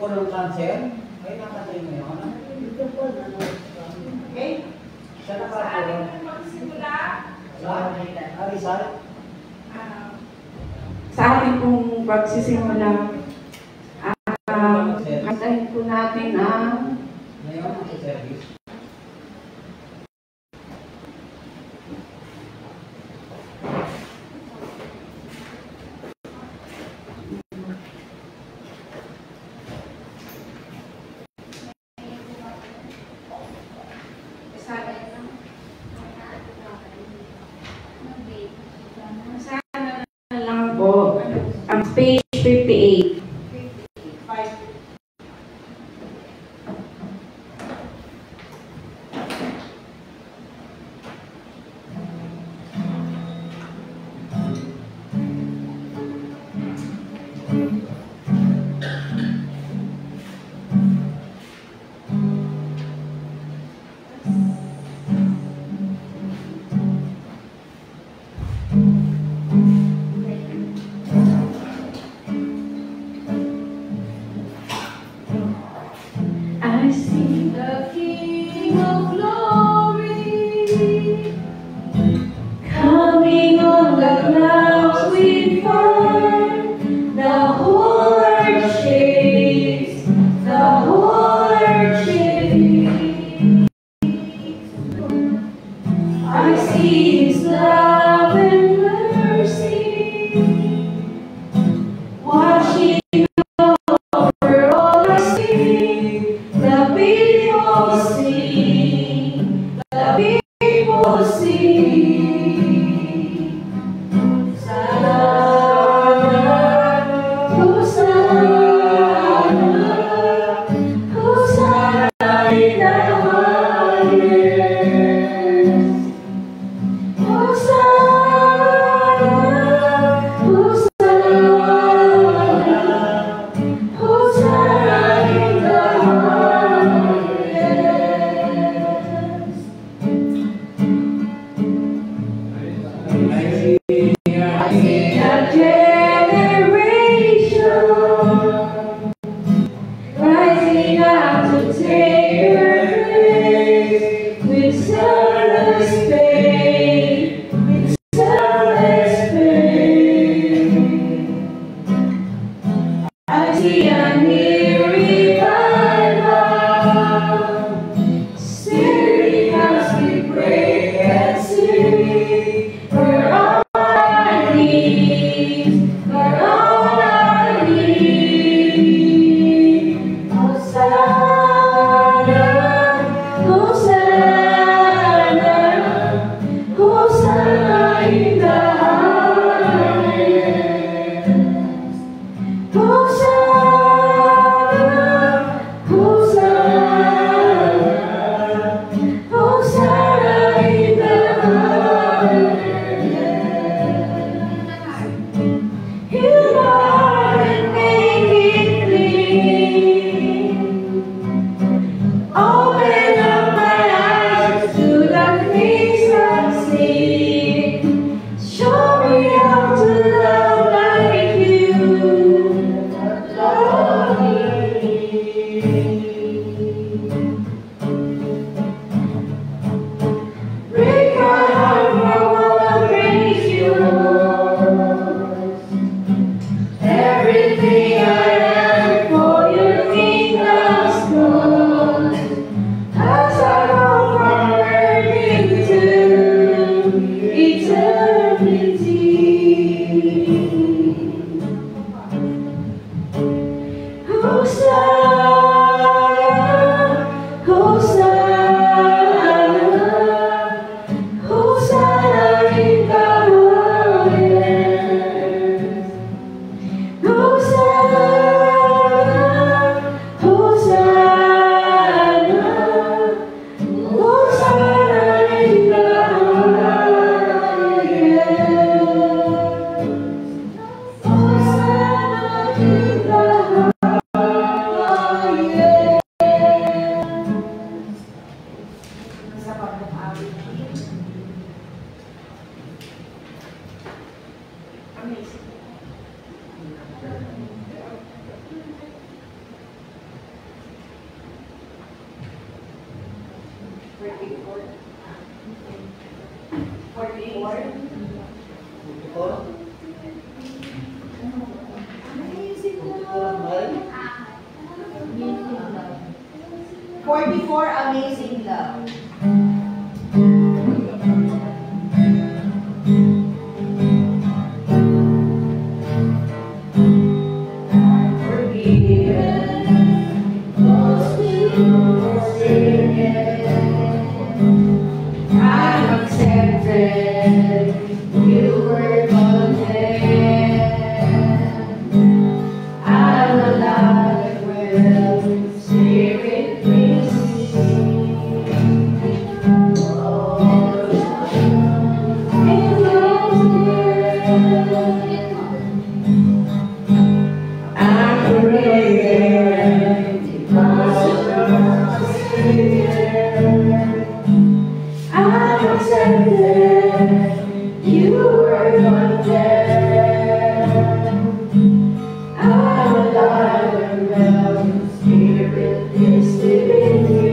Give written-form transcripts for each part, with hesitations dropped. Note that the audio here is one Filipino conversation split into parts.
colon cancer. Ay, nakatay mo yun. Okay? Saan nakatay? Saan yung magsimula? Rizal? Sa ating pong pagsisimula, kantahin po natin ang Ngayon, ang service. ang page 58. I see the King of Glory coming on the clouds with fire. The whole earth shakes, the whole earth shakes. I see His love and mercy washing over all I see. The people sing, the people sing. Hosanna, Hosanna, Hosanna in the highest. Hosanna. 44. Amazing love. 44, amazing love. I'm accepted. You were condemned. I'm alive when Spirit brings me. I'm created because of I'm accepted. You were condemned. I'm alive and well. Spirit is living me.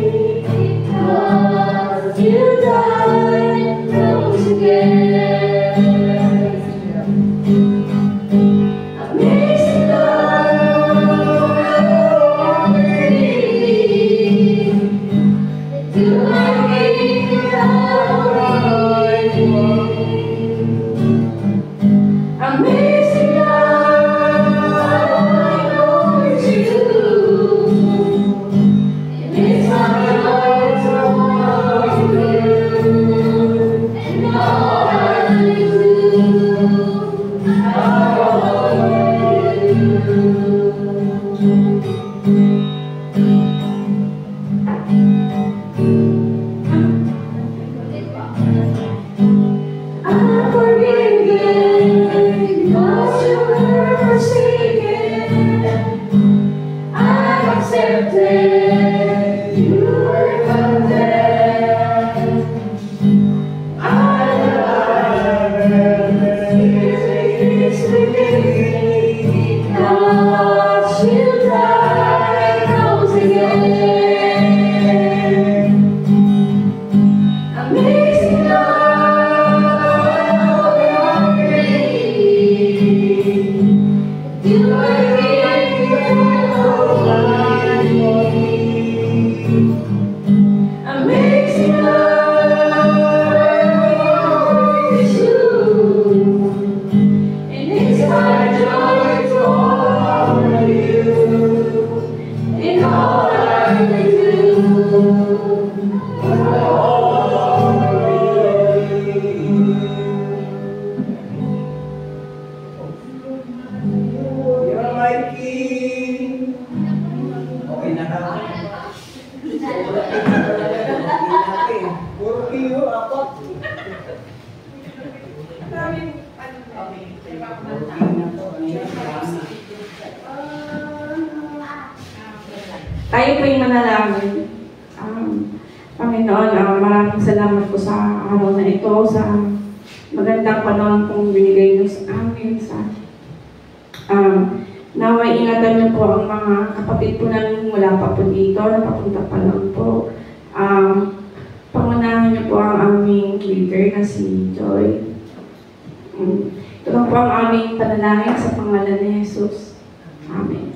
Because you died and rose again. Amazing love. You are amazing love, I know it's you. It makes my heart so warm for you. And all I do, I'm forgiven because you were forsaken. I'm accepted. You were condemned. I'm alive and Spirit is within me. Because you died and rose again. Amazing love, you are amazing love is you, and it's my joy to honor you in all I do. You're my king. Okay na ka. Puro kiyo, apat. Tayo po yung manalangin. Panginoon, maraming salamat po sa araw na ito, sa magandang panahon pong binigay niyo sa amin. Naway ingatan niyo po ang mga kapatid po namin wala pa po dito, napapunta pa lang po. Pangunahan niyo po ang aming leader na si Joy. Ito lang po ang aming panalangin sa pangalan ni Jesus. Amen.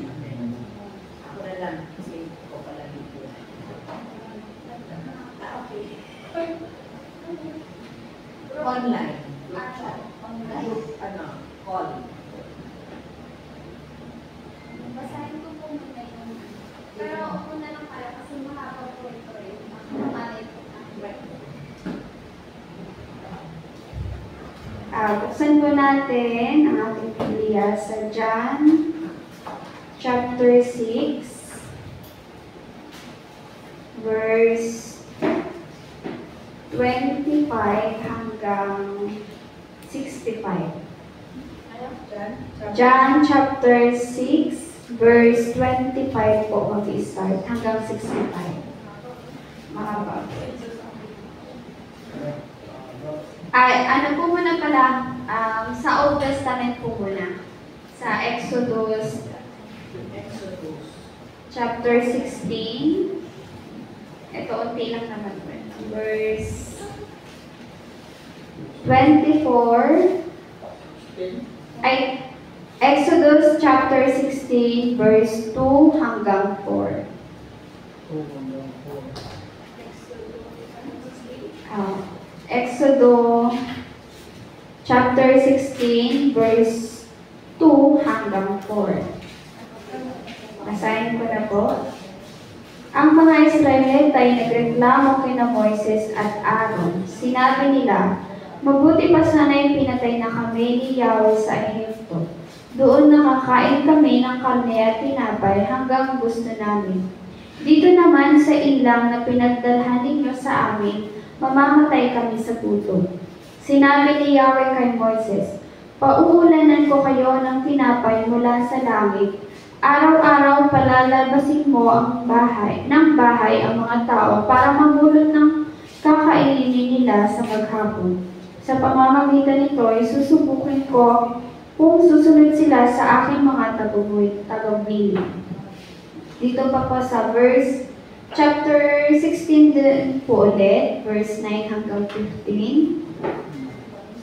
Ako na lang, kasi ako pala dito. Online. Call. Basahin ko po muna yung... Pero ako na lang pala kasi mahaba po ito eh. Makamali po na. Buksan po natin ang ating Biblia sa John chapter 6 verse 25 hanggang 65. John chapter 6 verse 25 po mag-start hanggang 65. Mahaba. Ay, ano po muna pala, sa Old Testament po muna. Sa Exodus chapter 16. Ito, unti lang naman po. Verse 24, ay, Exodus chapter 16, verse 2 hanggang 4. Exodus chapter 16, verse 2 hanggang 4. Basahin ko na po. Ang mga Israelita ay nagreklamo kina Moises at Aaron. Sinabi nila, mabuti pa sana'y pinatay na kami ni Yahweh sa Ehipto. Doon nakakain kami ng karne at tinapay hanggang gusto namin. Dito naman sa ilang na pinagdalhan ninyo sa amin, mamamatay kami sa gutom. Sinabi ni Yahweh kay Moises, pauulanan ko kayo ng tinapay mula sa langit. Araw-araw palalabasin mo ang bahay ang mga tao para magulot ng kakainin nila sa maghapon. Sa pamamagitan nito ay susubukin ko kung susunod sila sa aking mga tagubilin. Dito pa po sa verse chapter 16 din po ulit, verse 9 hanggang 15.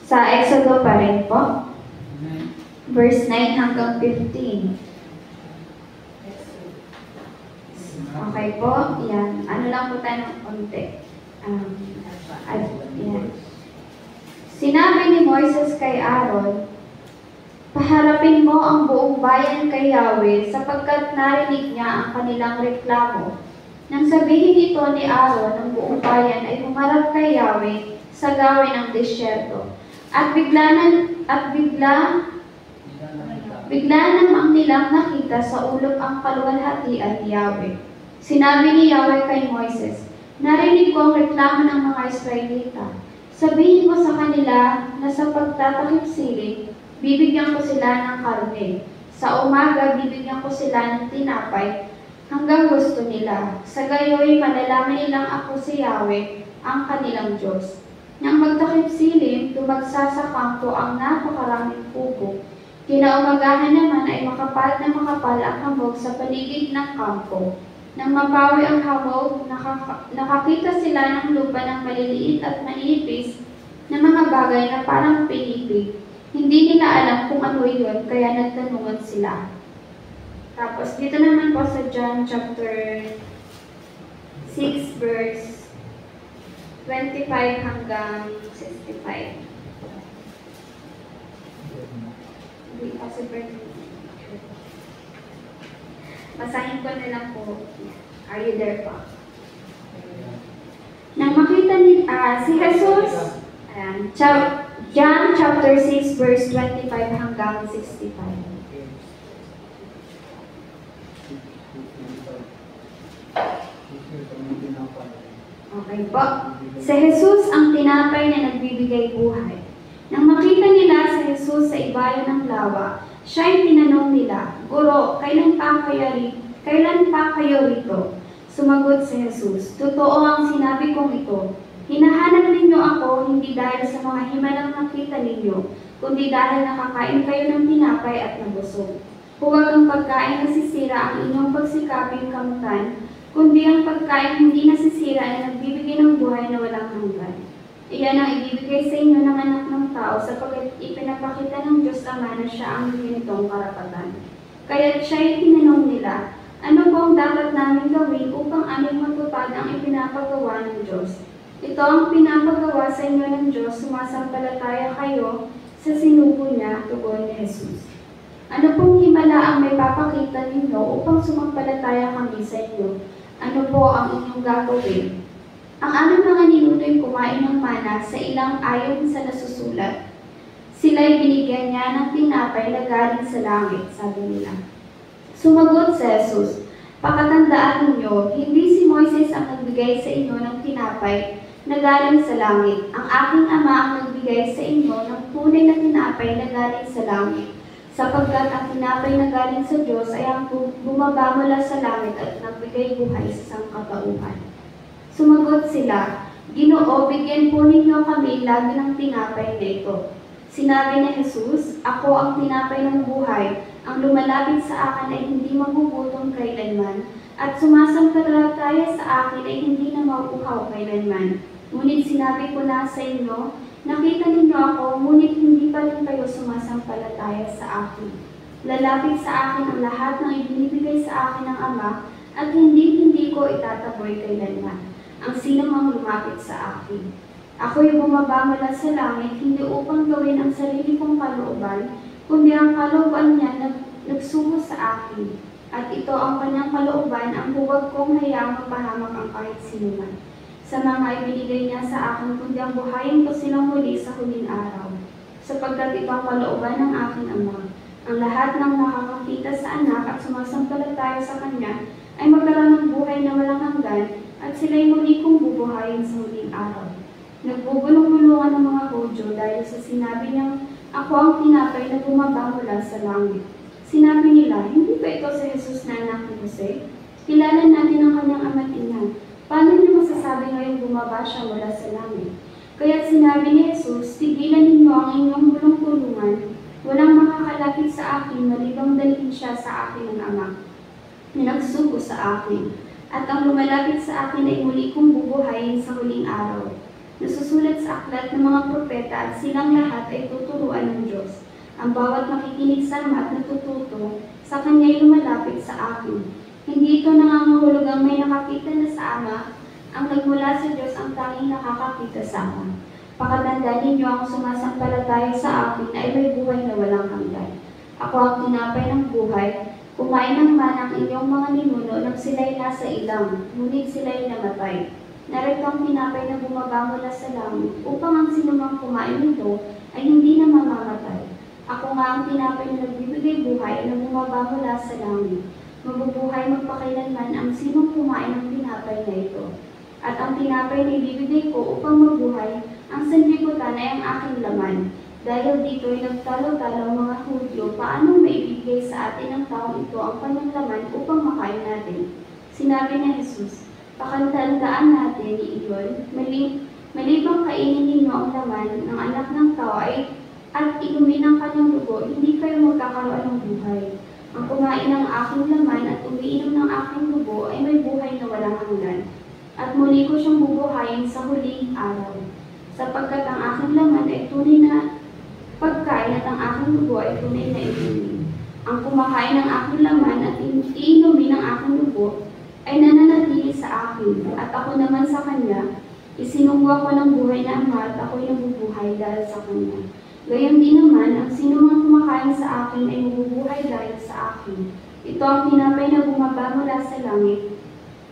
Sa Exodo pa rin po, verse 9 hanggang 15. Okay po, yan. Ano lang po tayo ng konti. Yan. Sinabi ni Moises kay Aaron, paharapin mo ang buong bayan kay Yahweh sapagkat narinig niya ang kanilang reklamo. Nang sabihin ito ni Aaron, ang buong bayan ay humarap kay Yahweh sa gawin ng disyerto. At bigla namang nilang nakita sa ulap ang kaluwalhatian ni Yahweh. Sinabi ni Yahweh kay Moises, narinig ko ang reklamo ng mga Israelita. Sabihin mo sa kanila na sa pagtatakip siling, bibigyan ko sila ng karne. Sa umaga, bibigyan ko sila ng tinapay hanggang gusto nila. Sa gayoy, malalaman nilang ako si Yahweh, ang kanilang Diyos. Nang magtakip siling, tumagsa sa kampo ang napakaraming pupo. Kinaumagahan naman ay makapal ang hamog sa paligid ng kampo. Nang mapawi ang hamog, nakakita sila ng lupa ng maliliit at manipis na mga bagay na parang pinipig. Hindi nila alam kung ano yun, kaya nagtanungan sila. Tapos dito naman po sa John chapter 6 verse 25 hanggang 65. Hindi kasi basahin ko na lang po. Are you there po? Nang makita ni si Jesus, John chapter 6 verse 25 hanggang 65. Okay po. Si Jesus ang tinapay na nagbibigay buhay. Nang makita nila si Jesus sa ibayo ng lawa, siya ay tinanong nila, Guro, kailan pa kayo rito? Sumagot si Jesus, totoo ang sinabi kong ito. Hinahanap ninyo ako hindi dahil sa mga himalang nakita ninyo, kundi dahil nakakain kayo ng tinapay at nabusog. Huwag ang pagkain nasisira ang inyong pagsikaping kamutan, kundi ang pagkain hindi nasisira ay nagbibigay ng buhay na walang hanggan. Iyan ang ibibigay sa inyo ng anak ng tao sapagkat ipinapakita ng Diyos Ama na siya ang ginitong karapatan. Kaya siya ay tinanong nila, ano po ang dapat namin gawin upang aming matupad ang ipinapagawa ng Diyos? Ito ang pinapagawa sa inyo ng Diyos, sumasampalataya kayo sa sinugo niya, tugon ni Jesus. Ano pong himala ang may papakita ninyo upang sumampalataya kami sa inyo? Ano po ang inyong gagawin? Ang aming mga ninuno'y kumain ng mana sa ilang ayon sa nasusulat. Sila'y binigyan niya ng tinapay na galing sa langit, sabi nila. Sumagot si Jesus, pakatandaan ninyo, hindi si Moises ang nagbigay sa inyo ng tinapay na galing sa langit. Ang aking Ama ang nagbigay sa inyo ng tunay na tinapay na galing sa langit. Sapagkat ang tinapay na galing sa Diyos ay ang bumaba mula sa langit at nagbigay buhay sa sangkatauhan. Sumagot sila, Ginoo, bigyan po ninyo kami lagi ng tinapay na ito. Sinabi ni Jesus, ako ang tinapay ng buhay. Ang lumalapit sa akin ay hindi magugutom kailanman, at sumasampalataya sa akin ay hindi na mauuhaw kailanman. Ngunit sinabi ko na sa inyo, nakita ninyo ako, ngunit hindi pa rin kayo sumasampalataya sa akin. Lalapit sa akin ang lahat ng ibinibigay sa akin ng Ama, at hindi ko itataboy kailanman ang sino mang lumapit sa akin. Ako'y bumaba mula sa langit, hindi upang gawin ang sarili kong kalooban, kundi ang kalooban niya nagsugo sa akin. At ito ang kanyang kalooban, ang huwag kong hayaang mapahamak ang kahit sino man. Sa mga ibinigay niya sa akin, kundi ang buhayin ko silang muli sa huling araw. Sapagkat ito ang kalooban ng aking Ama. Ang lahat ng nakakakita sa anak at sumasampalataya sa kanya ay magkaroon ng buhay na walang hanggan, at sila'y muli kong bubuhayin sa huling araw. Nagbubulong-bulungan ng mga Hudyo dahil sa sinabi niyang, ako ang tinapay na bumaba mula sa langit. Sinabi nila, hindi ba ito si Jesus na anak ni Jose? Kilala natin ang kanyang ama't ina. Paano niyo masasabi ngayong bumaba siya mula sa langit? Kaya't sinabi ni Jesus, tigilan ninyo ang inyong bulong-bulungan. Walang makakalapit sa akin malibang dalhin siya sa akin ng Ama, na nagsugo sa akin. At ang lumalapit sa akin ay muli kong bubuhayin sa huling araw. Nasusulat sa aklat ng mga propeta at silang lahat ay tuturuan ng Diyos. Ang bawat makikinig sa Ama at natututo, sa kanya'y lumalapit sa akin. Hindi ito nangangahulog ang may nakakita na sa Ama, ang nagmula sa Diyos ang tanging nakakakita sa Ama. Pakatandaan ninyo ang sumasampalataya sa akin ay may buhay na walang hanggan. Ako ang tinapay ng buhay. Kumain ng manang inyong mga ninuno nang sila'y nasa ilang, ngunit sila'y namatay. Narito ang tinapay na bumaba mula sa langit, upang ang sinumang kumain nito ay hindi na mamamatay. Ako nga ang tinapay na nagbibigay buhay na bumaba mula sa langit. Mabubuhay magpakailanman ang sinong kumain ng tinapay na ito. At ang tinapay na ibibigay ko upang mabuhay, ang sanlibutan ay ang aking laman. Dahil dito ay nagtalo-talo ang mga Hudyo, paano maibigay sa atin ng taong ito ang kanyang laman upang makain natin? Sinabi ni Jesus, pakatandaan natin iyon, malibang kainin ninyo ang laman ng anak ng tao at inumin ang kanyang dugo, hindi kayo magkakaroon ng buhay. Ang kumain ng aking laman at umiinom ng aking dugo ay may buhay na walang hanggan. At muli ko siyang bubuhayin sa huling araw. Sapagkat ang aking laman ay tunay na pagkain at ang aking dugo ay tunay na inumin. Ang kumakain ng aking laman at iinumin ng aking dugo ay nananatili sa akin, at ako naman sa kanya. Isinunggo ko ng buhay na Ama at ako'y nabubuhay dahil sa kanya. Gayon din naman, ang sinumang kumakain sa akin ay mabubuhay dahil sa akin. Ito ang tinapay na bumaba mula sa langit.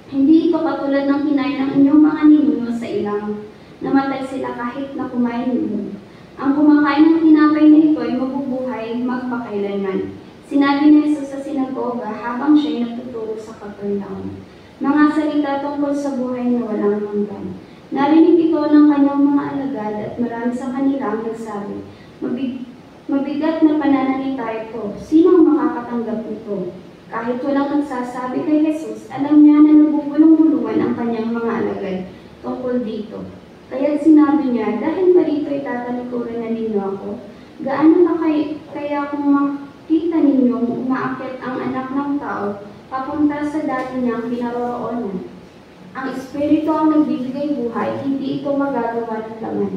Hindi ito katulad ng kinain ng inyong mga ninuno sa ilang. Namatay sila kahit na kumain nito. Ang kumakain ng tinapay na ito ay mabubuhay magpakailanman. Sinabi ni Jesus sa sinagoga habang siya'y nagtuturo sa Capernaum. Mga salita tungkol sa buhay na walang hanggan. Narinig ito ng kanyang mga alagad at marami sa kanila ang nagsabi, mabigat na pananalita ito. Sino ang makakatanggap nito? Kahit walang nagsasabi kay Jesus, alam niya na nabubulong-bulungan ang kanyang mga alagad tungkol dito. Kaya sinabi niya, dahil marito itatalikuran na ninyo ako, gaano na kaya kung makita ninyong umaakyat ang anak ng tao papunta sa dati niyang kinaroroonan. Ang Espiritu ang nagbibigay buhay, hindi ito magagawa ng laman.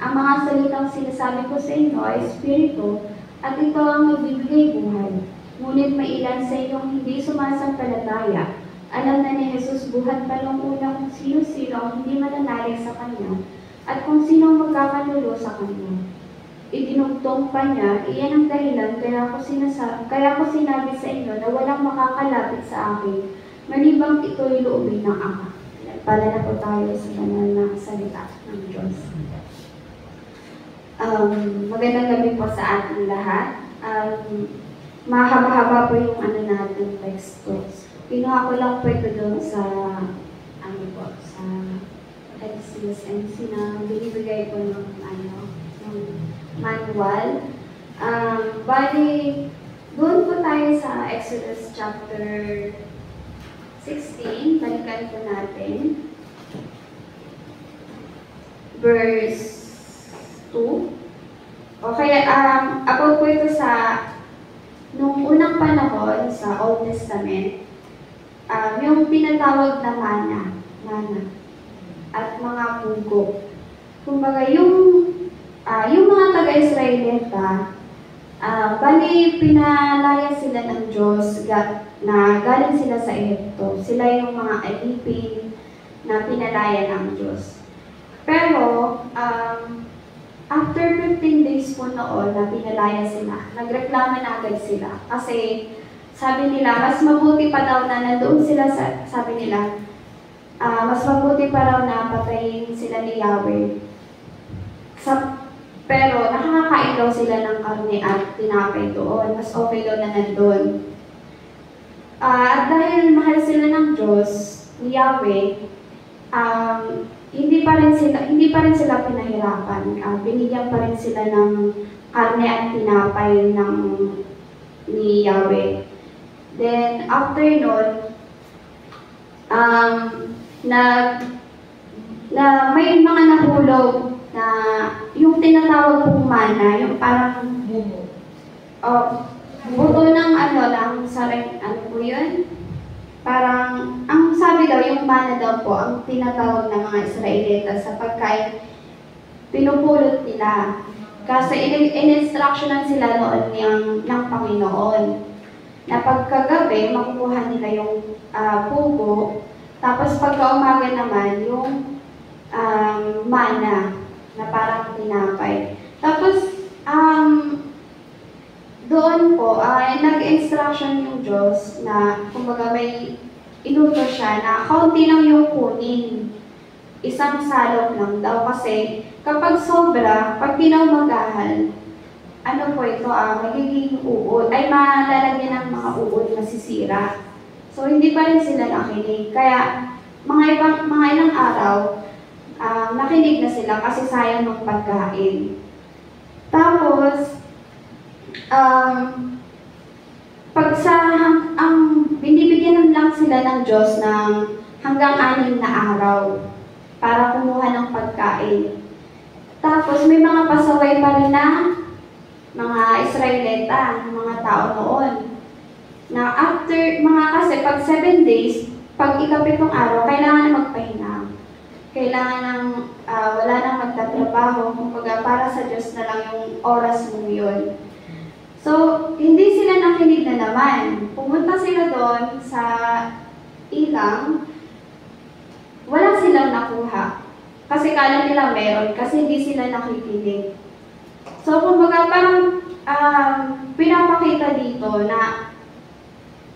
Ang mga salitang sinasabi ko sa inyo ay Espiritu, at ito ang nagbibigay buhay. Ngunit may ilan sa inyong hindi sumasampalataya. Alam na ni Jesus buhat pa nung una kung sino-sino ang hindi mananalig sa Kanya, at kung sino ang magkakanulo sa Kanya. Itinugtong pa niya, iyan ang dahilan kaya ko sinabi sa inyo na walang makakalapit sa akin, malibang ito'y loobin ng Ama. Pala na po tayo sa banal na salita ng Diyos. Magandang gabi po sa ating lahat. Mahaba-haba po yung natin text ko. Pinuha ko lang po ito doon sa sa XCSMC na binibigay ko ng manual. Bali, doon po tayo sa Exodus chapter 16, balikan po natin. Verse 2. Okay, about po ito sa nung unang panahon sa Old Testament, yung tinatawag na mana. at mga pugo. Kumbaga, yung mga taga-Israelita, bali pinalaya sila ng Diyos na galing sila sa Egypto. Sila yung mga alipin na pinalaya ng Diyos. Pero, after 15 days po noon na pinalaya sila, nagreklamo na agad sila. Kasi sabi nila, mas mabuti pa daw na nandoon sila sabi nila, mas mabuti pa raw na patayin sila ni Yahweh. Pero nakakakain daw sila ng karne at tinapay doon. Mas okay daw na nandun. At dahil mahal sila ng Diyos, ni Yahweh, hindi pa rin sila pinahirapan. Binigyan pa rin sila ng karne at tinapay ni Yahweh. Then, after nun, may mga nahulog na yung tinatawag pong mana, yung parang buto ng ano po yun? Parang, ang sabi daw, yung mana daw po, ang tinatawag ng mga Israelita sa pagkain, pinupulot nila. Kasi in-instructionan sila noon ng Panginoon na pagkagabi, makukuha nila yung pugo, tapos pagka umaga naman, yung mana na parang tinapay. Tapos, doon po, nag-instruction yung Diyos na, kumbaga may inutos siya na kaunti lang yung kunin. Isang salok lang daw kasi kapag sobra, pag pinamagahan, ano po ito, magiging uod, ay malalagyan ng mga uod na sisira. So, hindi pa rin sila nakinig. Kaya, mga ilang araw, nakinig na sila kasi sayang ng pagkain. Tapos, binibigyan lang sila ng Diyos ng hanggang 6 na araw para kumuha ng pagkain. Tapos, may mga pasaway pa rin na mga Israelita, mga tao noon. Na kasi pag 7 days, pag ikapitong araw, kailangan na magpahinga. Kailangan wala nang magtatrabaho, kumbaga para sa Diyos na lang yung oras mo yun. So, hindi sila nakinig na naman. Pumunta sila doon sa ilang, wala silang nakuha. Kasi kala nila meron, kasi hindi sila nakikinig. So, kumbaga parang pinapakita dito na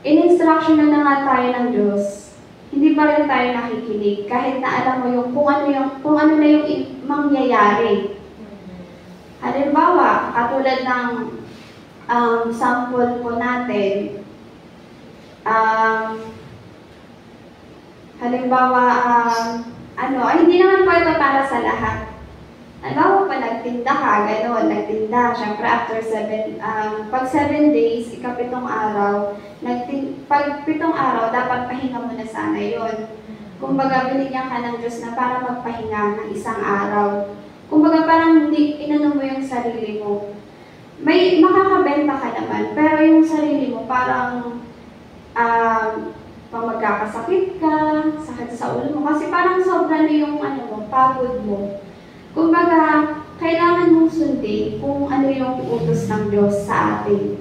in-instruction na nga tayo ng Diyos, hindi pa rin tayo nakikinig kahit na alam mo yung kung ano na yung mangyayari. Halimbawa, katulad ng sample po natin, halimbawa, hindi naman po ito para sa lahat. Halimbawa pa, nagtinda ka, gano'n, nagtinda. Siyempre, after pag 7 days, ikapitong araw, pag 7 araw, dapat pahinga mo na sana yun. Kumbaga, binigyan ka ng Diyos na para magpahinga ng 1 araw. Kumbaga, parang inano mo yung sarili mo. May makakabenta ka naman, pero yung sarili mo parang pag magkakasakit ka, sakit sa ulo mo, kasi parang sobra na yung pagod mo. Kumbaga, kailangan mong sundin kung ano yung utos ng Diyos sa atin.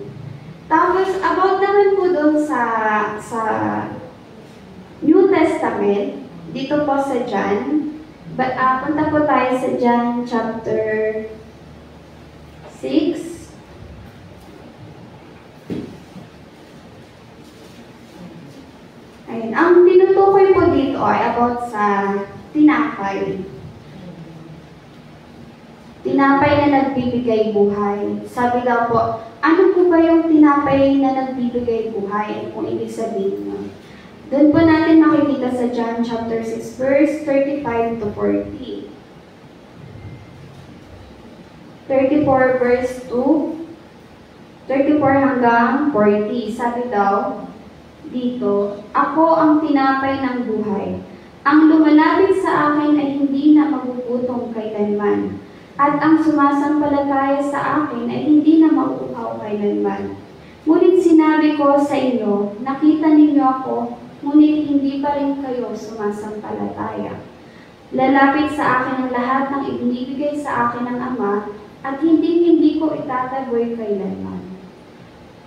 Tapos, about naman po doon sa New Testament, dito po sa John, punta po tayo sa John chapter 6. Ayun. Ang tinutukoy po dito ay about sa tinapay. Tinapay na nagbibigay buhay. Sabi daw po, ano po ba yung tinapay na nagbibigay buhay? Kung ibig sabihin nyo. Doon po natin makikita sa John chapter 6, verse 35 to 40. 34 verse 2, 34 hanggang 40. Sabi daw dito, ako ang tinapay ng buhay. Ang lumalapit sa akin ay hindi na magugutom kailanman. At ang sumasampalataya sa akin ay hindi na mauuhaw kailanman. Ngunit sinabi ko sa inyo, nakita ninyo ako, ngunit hindi pa rin kayo sumasampalataya. Lalapit sa akin ang lahat ng ibinibigay sa akin ng Ama, at hindi ko itataboy kailanman.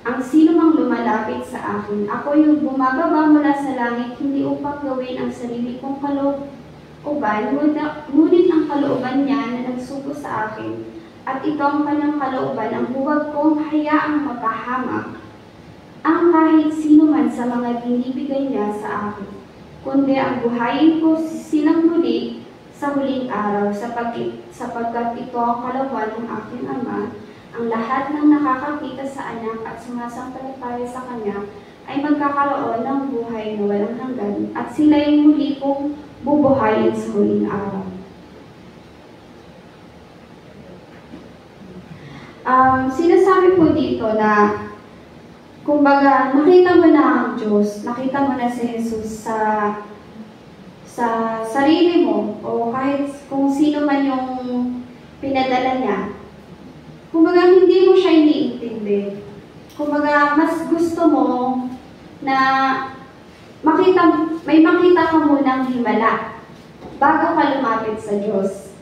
Ang sino mang lumalapit sa akin, ako yung bumababa mula sa langit, hindi upang gawin ang sarili kong kalooban, ngunit ang kalooban niya na nagsugo sa akin, at ito ang kanyang kalooban, ang huwag kong hayaang mapahamak ang kahit sino man sa mga binibigay niya sa akin, kundi ang buhayin ko silang muli sa huling araw, sapagkat ito ang kalooban ng aking Ama, ang lahat ng nakakakita sa anak at sumasampalataya sa kanya ay magkakaroon ng buhay na walang hanggan, at sila ay muli kong bubuhayin sa huling araw. Sinasabi po dito na, kumbaga, nakita mo na ang Diyos, nakita mo na si Jesus sa sarili mo, o kahit kung sino man yung pinadala niya. Kumbaga, hindi mo siya iniintindi. Kumbaga, mas gusto mo na may makita ka munang himala bago ka lumapit sa Diyos.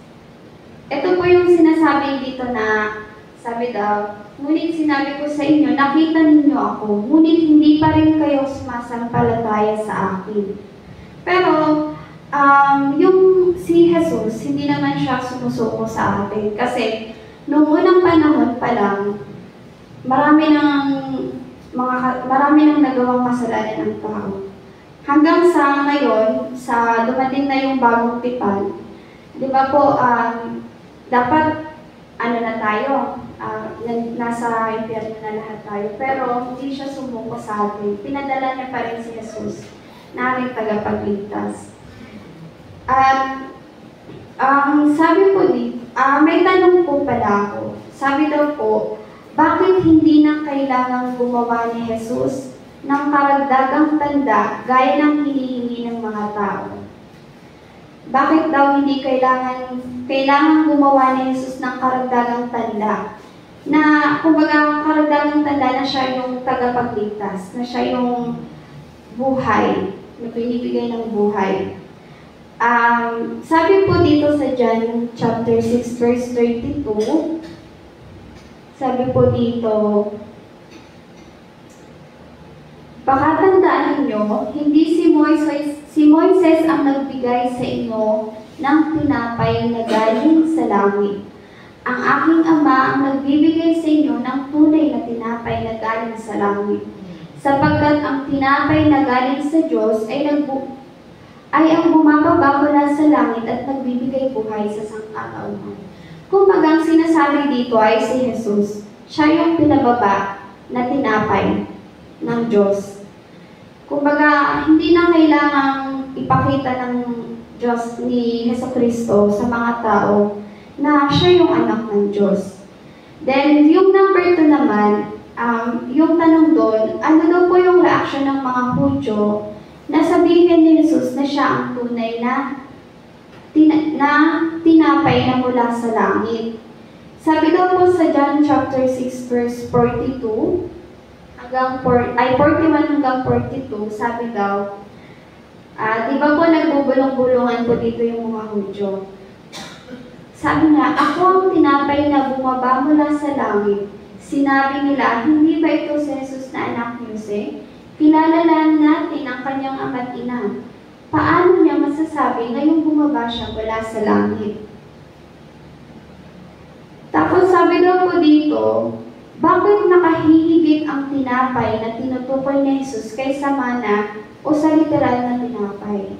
Ito po yung sinasabi dito na, sabi daw, ngunit sinabi ko sa inyo, nakita ninyo ako, ngunit hindi pa rin kayo sumasampalataya sa akin. Pero, yung si Jesus, hindi naman siya sumusuko sa atin. Kasi, noong unang panahon pa lang, marami nang nagawang kasalanan ng tao. Hanggang sa ngayon, sa dumating na yung bagong tipan, di ba po, dapat, na tayo, nasa impyerno na lahat tayo. Pero, hindi siya sumuko sa atin. Pinadala niya pa rin si Jesus na aming tagapagligtas. At, sabi po may tanong po pala ako. Sabi daw po, bakit hindi na kailangang gumawa ni Jesus ng karagdagang tanda gaya ng hinihingi ng mga tao? Bakit daw hindi kailangan gumawa ni Jesus ng karagdagang tanda? Na, kumbaga, karagdagang tanda na siya yung tagapagligtas, na siya yung buhay, na binibigay ng buhay. Sabi po dito sa John chapter 6 verse 32, sabi po dito, pakatandaan ninyo, hindi si Moises ang nagbigay sa inyo ng tinapay na galing sa langit. Ang aking Ama ang nagbibigay sa inyo ng tunay na tinapay na galing sa langit. Sapagkat ang tinapay na galing sa Diyos ay ang bumababa mula sa langit at nagbibigay buhay sa sangkatauhan. Kumbaga, ang sinasabi dito ay si Jesus. Siya yung pinababa na tinapay ng Diyos. Kumbaga, hindi na kailangang ipakita ng Diyos ni Jesucristo sa mga tao na siya yung anak ng Diyos. Then, yung number 2 naman, yung tanong doon, ano daw po yung reaction ng mga Hudyo na sabihin ni Jesus na siya ang tunay na tinapay na mula sa langit. Sabi daw po sa John chapter 6 verse 42 hanggang 41 hanggang 42, sabi daw, di ba po nagbubulong-bulungan po dito yung mga Hudyo? Sabi nga, ako ang tinapay na bumaba mula sa langit. Sinabi nila, hindi ba ito si Jesus na anak ni Jose? Kilala natin ang kanyang ama't ina. Paano niya masasabi ngayong bumaba siya mula sa langit? Tapos sabi daw po dito, bakit nakahihigit ang tinapay na tinutukoy ni Jesus kaysa mana o sa literal na tinapay?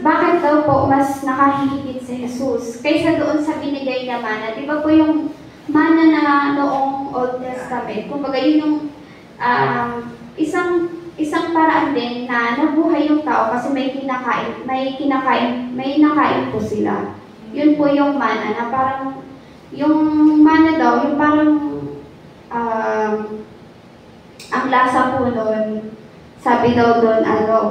Bakit daw po mas nakahihigit si Jesus kaysa doon sa binigay niya mana? Di ba po yung mana na noong Old Testament, kumbaga yun yung isang paraan din na nabuhay yung tao kasi may nakain po sila. Yun po yung mana na parang, yung mana daw, yung parang ang lasa po nun, sabi daw doon,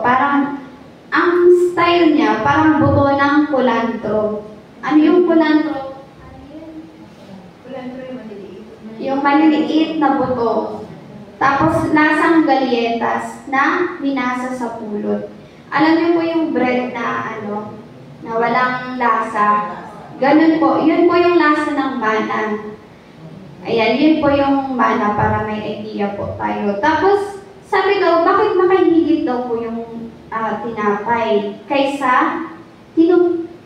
parang ang style niya, parang buto ng kulantro. Ano yung kulantro? Yung maliliit na buto. Tapos lasang galyetas na minasa sa pulot. Alam niyo po yung bread na na walang lasa. Ganun po. Yun po yung lasa ng mana. Ayan, yun po yung mana para may idea po tayo. Tapos, sabi daw, bakit makahigit daw po yung tinapay kaysa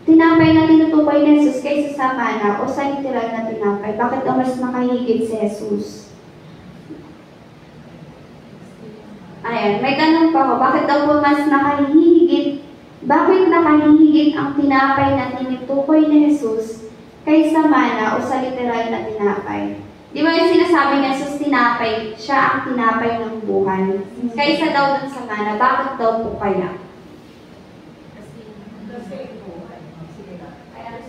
tinapay na tinutukoy ni Jesus kaysa sa mana o sa literal na tinapay? Bakit daw mas makahigit si Jesus? Ayan, may tanong pa ako. Bakit daw po mas nakahihigit? Bakit nakahihigit ang tinapay na tinutukoy ni Jesus kaysa mana o sa literal na tinapay? Di ba yung sinasabi ni Jesus, tinapay, siya ang tinapay ng buhay. Kaysa daw dun sa mana, bakit daw po kaya? Kasi buhay. Sige na. Kaya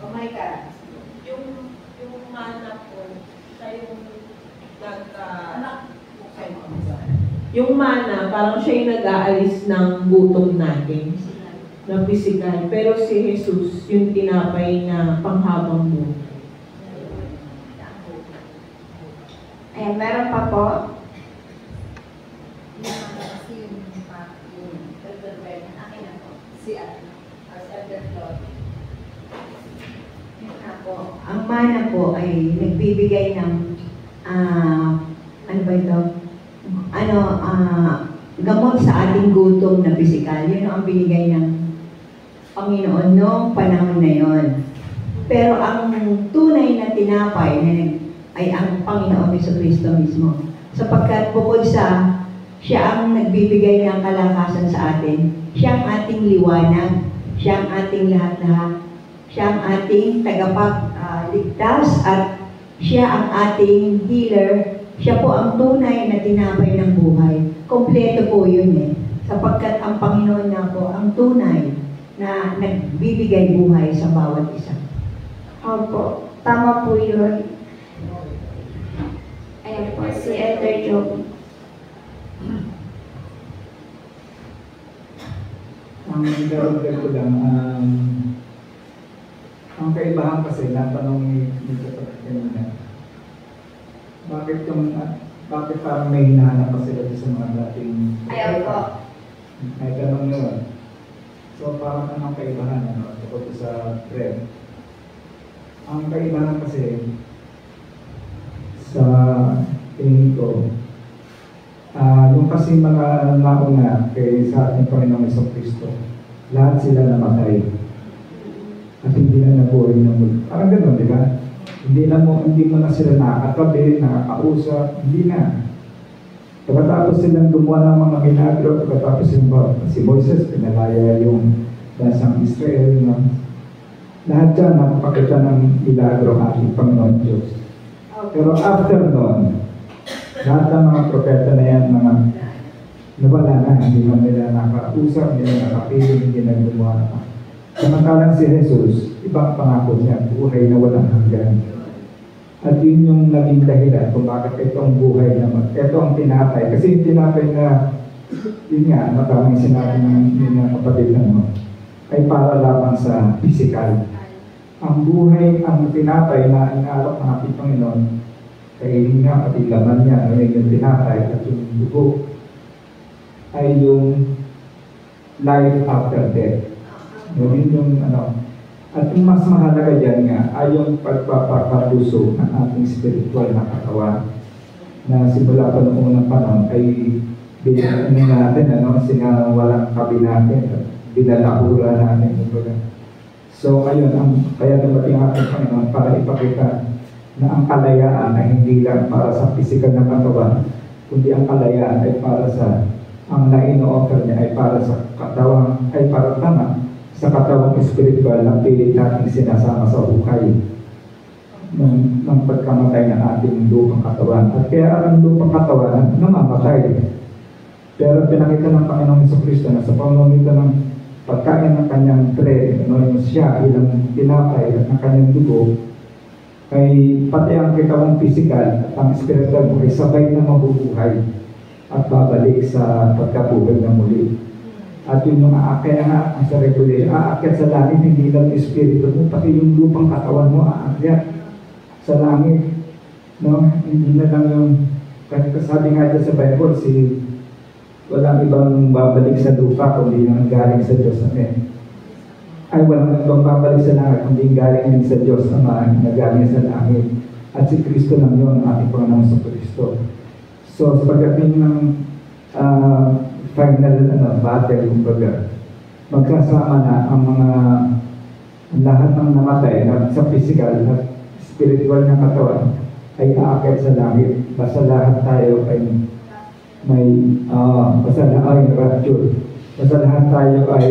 Oh my God. Yung mana po, siya yung yung mana, parang siya yung nag-aalis ng gutom natin na physical. Pero si Jesus, yung tinapay na panghabang buhay. Ayan, meron pa po. Ang mana po ay nagbibigay ng ano ba ito? Gamot sa ating gutom na pisikal. Yun ang binigay ng Panginoon noong panahon na yon. Pero ang tunay na tinapay ay ang Panginoon Jesucristo mismo. Sapagkat bukod sa siya ang nagbibigay ng kalakasan sa atin, siya ang ating liwanag, siya ang ating lahat-lahat, siya ang ating tagapagligtas at siya ang ating healer. Siya po ang tunay na tinapay ng buhay. Kompleto po yun sapagkat ang Panginoon na po ang tunay na nagbibigay buhay sa bawat isa. Opo, tama po yun. Ayan po, si Elder Joe. Ang daragdag ko lang, ang kaibahan kasi, natanong ni Kapatid kanina, bakit parang may hinahanap pa sila sa mga dating... Ayaw po. May tanong yun. So parang anong kaibahan, tungkol sa bread? Ang kaibahan kasi, sa tingin ko, yung kasi mga nauna kay sa ating Panginoong Jesucristo, lahat sila namatay. At hindi na nabuhay ng muli. Parang gano'n, di ba? Hindi mo na sila nakakatabi, nakakausap, hindi na. Pagkatapos silang gumawa ng mga milagro, pagkatapos si Moises, pinalaya yung dasang Israel, lahat dyan nakapakita ng milagro ang ating Panginoon Diyos. Pero after noon, lahat ng mga propeta na yan, nawala na, hindi na nila nakausap, hindi na nakapiling, hindi na gumawa na. Samantalang si Jesus, ibang pangako niya, buhay na walang hanggan. At yun yung naging dahilan kung bakit itong buhay naman. Ito ang tinapay. Kasi yung tinapay na, yun nga, matamang sinabi ng kapatid na ay para lamang sa physical. Ang buhay, ang tinapay na inaalok ng ating Panginoon, kainin nga pati laman niya, ngayon yung tinapay at yung dugo, ay yung life after death. Yun yung at yung mas mahalaga dyan nga ay yung pagpapaluso ng ating spiritual na katawan na simula pa noong unang panahon ay binalain natin, sinawalang kabi natin, binalahura natin. So ngayon, kaya dumating ang ating Panginoon para ipakita na ang kalayaan ay hindi lang para sa physical na katawan, kundi ang kalayaan ay para sa, ang na-ino-offer niya ay para sa katawan, ay para sa katawang espiritual na pilit natin sinasama sa buhay ng pagkamatay ng ating lupang katawan. At kaya ang lupang katawan namamatay. Pero pinakita ng Panginoong Jesucristo na sa pamamagitan ng pagkain ng kanyang bread, yung siya ilang tinapay at ng kanyang dugo, ay pati ang katawang physical at ang spiritual buhay sabay na mabubuhay at babalik sa pagkabuhay na muli. At yun yung kaya nga ang sa regulation, aakyat sa langit, hindi lang yung espiritu mo, pati yung lupang katawan mo aakyat sa langit. No? Hindi na lang yung, kasi sabi nga dyan sa Bible, walang ibang babalik sa lupa kundi yung galing sa Diyos. Amen. Ay walang ibang babalik sa langit kundi galing din sa Diyos Ama na galing sa langit. At si Kristo lang yun, ang ating Panginoon sa Kristo. So, sa pagdating ng final battle, kumbaga, magkasama na ang mga lahat ng namatay na sa physical at spiritual na katawan ay aakyat sa langit. Basta lahat tayo ay may basta lahat ay rapture. Basta lahat tayo ay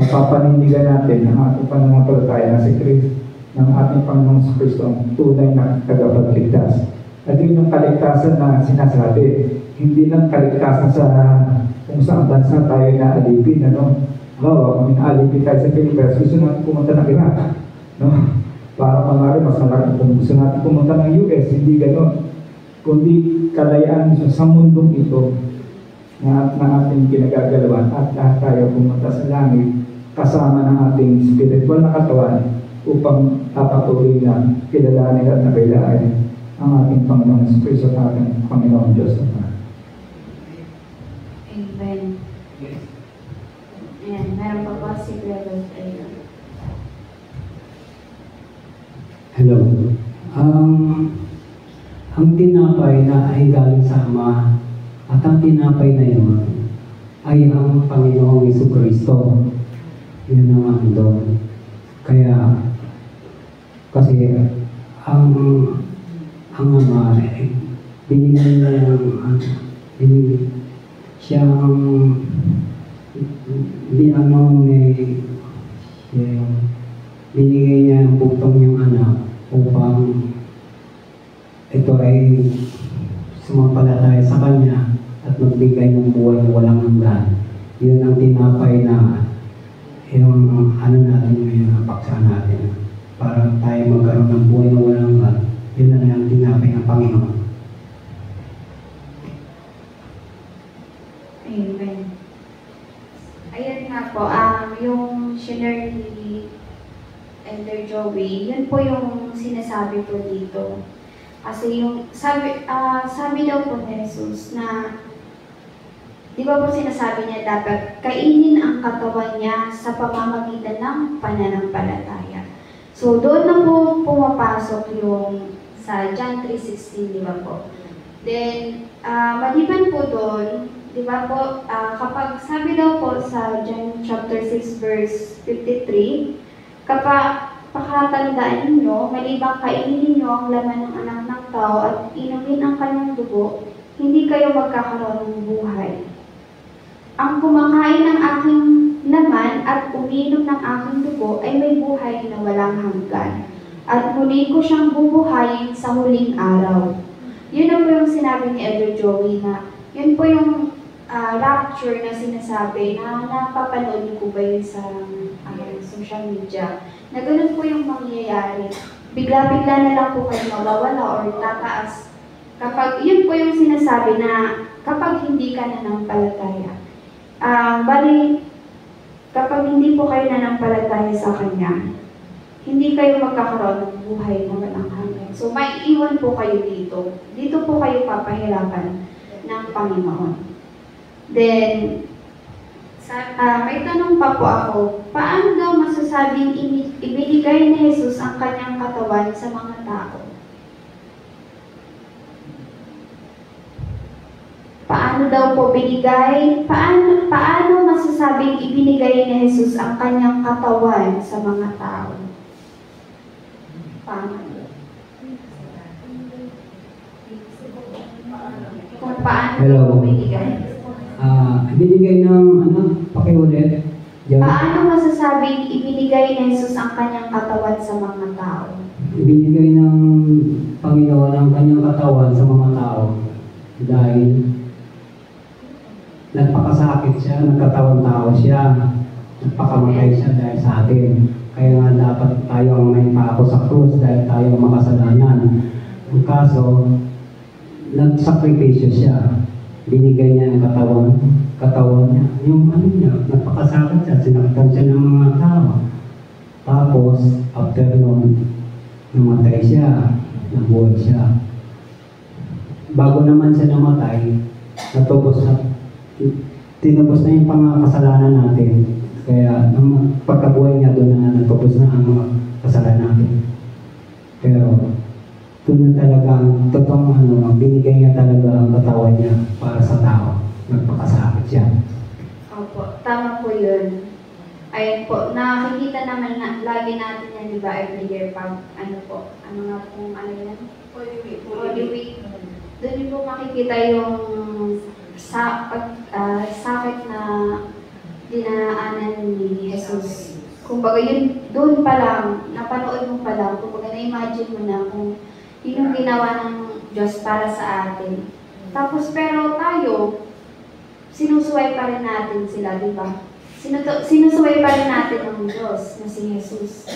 papanindigan natin ang ating pananampalataya na si Kristo ng ating Panginoong sa Kristo ang tunay na tagapagligtas. At yun yung kaligtasan na sinasabi. Hindi lang kaligtasan sa kung saan bansa tayo na alipin, ano? Kung alipin tayo sa Pilipinas, gusto natin pumunta ng Iraq, no? Para pangarin, mas malaki kung gusto natin pumunta ng US, hindi gano'n. Kundi kalayaan sa mundong ito na ating kinagagalawan at lahat tayo pumunta sa langit kasama ng ating spiritual na katawan upang papatuloy na kilalanin at nakilain ang ating Panginoon sa Kristo at ating Panginoon Diyos. Amen. Ayan, meron pa ba si Brother Taylor? Hello. Ang tinapay na ay galing sa Ama at ang tinapay na yun ay ang Panginoong Jesucristo. Yun naman doon. Kaya, kasi ang Ama, binigay niya siyang binigay niya ang bugtong niyang anak upang ito ay sumampalataya sa Kanya at magbigay ng buhay na walang hanggan. Yun ang tinapay na yung natin ngayon, paksa natin para tayo magkaroon ng buhay na walang hanggan. Yun na lang ang tinapay ng Panginoon. Amen. Ayan nga po, yung share ni Elder Joey, yun po yung sinasabi po dito. Kasi yung sabi daw po ni Jesus na, di ba po sinasabi niya dapat kainin ang katawan niya sa pamamagitan ng pananampalataya. So doon na po pumapasok yung sa John 3:16, di ba po? Then, maliban po doon, di ba po, kapag sabi daw po sa John chapter 6 verse 53, kapag pakatandaan ninyo, malibang kainin ninyo ang laman ng anak ng tao at inumin ang kanyang dugo, hindi kayo magkakaroon ng buhay. Ang kumakain ng aking laman at uminom ng aking dugo ay may buhay na walang hanggan. At muli ko siyang bubuhayin sa huling araw. Yun na po yung sinabi ni Elder Joey na, yun po yung rapture na sinasabi na napapanood ko ba yun sa social media. Na ganun po yung mangyayari. Bigla-bigla na lang po kayo mawawala or tataas. Kapag, yun po yung sinasabi na kapag hindi ka nanampalataya. Bali, kapag hindi po kayo nanampalataya sa Kanya, hindi kayo magkakaroon ng buhay na walang hanggan. So, may iwan po kayo dito. Dito po kayo papahirapan ng Panginoon. Then, may tanong pa po ako, paano daw masasabing ibinigay ni Jesus ang kanyang katawan sa mga tao? Paano daw po binigay? Paano masasabing ibinigay ni Jesus ang kanyang katawan sa mga tao? Paano? Kung paano po binigay? Binigay ng pakiulit. Paano masasabing ibinigay ni Jesus ang kanyang katawan sa mga tao? Ibinigay ng Panginoon ang kanyang katawan sa mga tao dahil nagpakasakit siya, nagkatawang tao siya, nagpakamatay siya dahil sa atin. Kaya nga dapat tayo ang may pako sa krus dahil tayo ang makasalanan. Ang kaso, nagsakripisyo siya. Binigay niya ang katawan niya. Yung niya, nagpakasakit siya, sinaktan siya ng mga tao. Tapos, after nun, namatay siya, nabuhay siya. Bago naman siya namatay, natubos na, tinubos na yung kasalanan natin. Kaya nung pagkabuhay niya doon na natubos na ang mga kasalanan natin. Pero doon na talaga ang totoong binigay niya talaga ang katawan niya para sa tao. Nagpakasakit siya. Opo, tama po yun. Ayun po, nakikita naman na lagi natin yan, di ba, every year pag, Holy Week. Doon din po makikita yung sakit na dinaanan ni Jesus. Kumbaga yun, doon pa lang, napanood mo pa lang, kumbaga na-imagine mo na kung yun yung ginawa ng Diyos para sa atin. Tapos pero tayo, sinusuway pa rin natin sila, di ba? Sinusuway pa rin natin ang Diyos na si Jesus.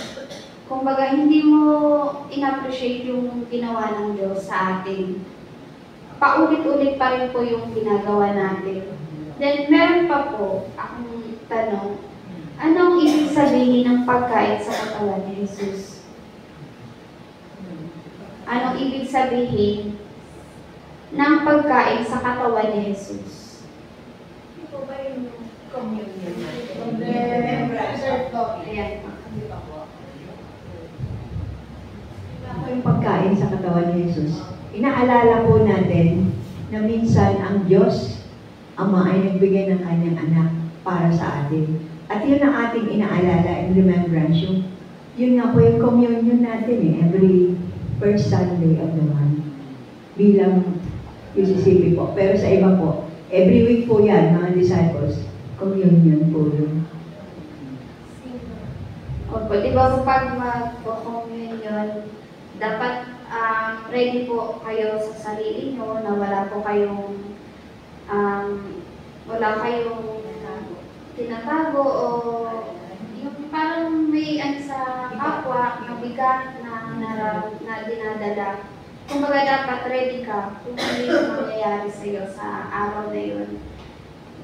Kumbaga, hindi mo in-appreciate yung ginawa ng Diyos sa atin. Paulit-ulit pa rin po yung ginagawa natin. Then, meron pa po akong tanong, anong ibig sabihin ng pagkain sa katawan ni Jesus? Anong ibig sabihin ng pagkain sa katawan ni Jesus? Hindi po ba yung communion? Ayan. Ako yung pagkain sa katawan ni Jesus. Inaalala po natin na minsan ang Diyos, Ama, ay nagbigay ng kanyang anak para sa atin. At yun ang ating inaalala in remembrance. Yun nga po yung communion natin every first Sunday of the month. Bilang UCCP po. Pero sa iba po, every week po yan, mga disciples, communion po yun. Opo, di ba pag mag-communion, dapat ready po kayo sa sarili nyo na wala kayong tinatago o yung parang may sa kapwa na bigat na dinadala. Kumbaga dapat ready ka kung ano yung mangyayari sa'yo sa araw na yun.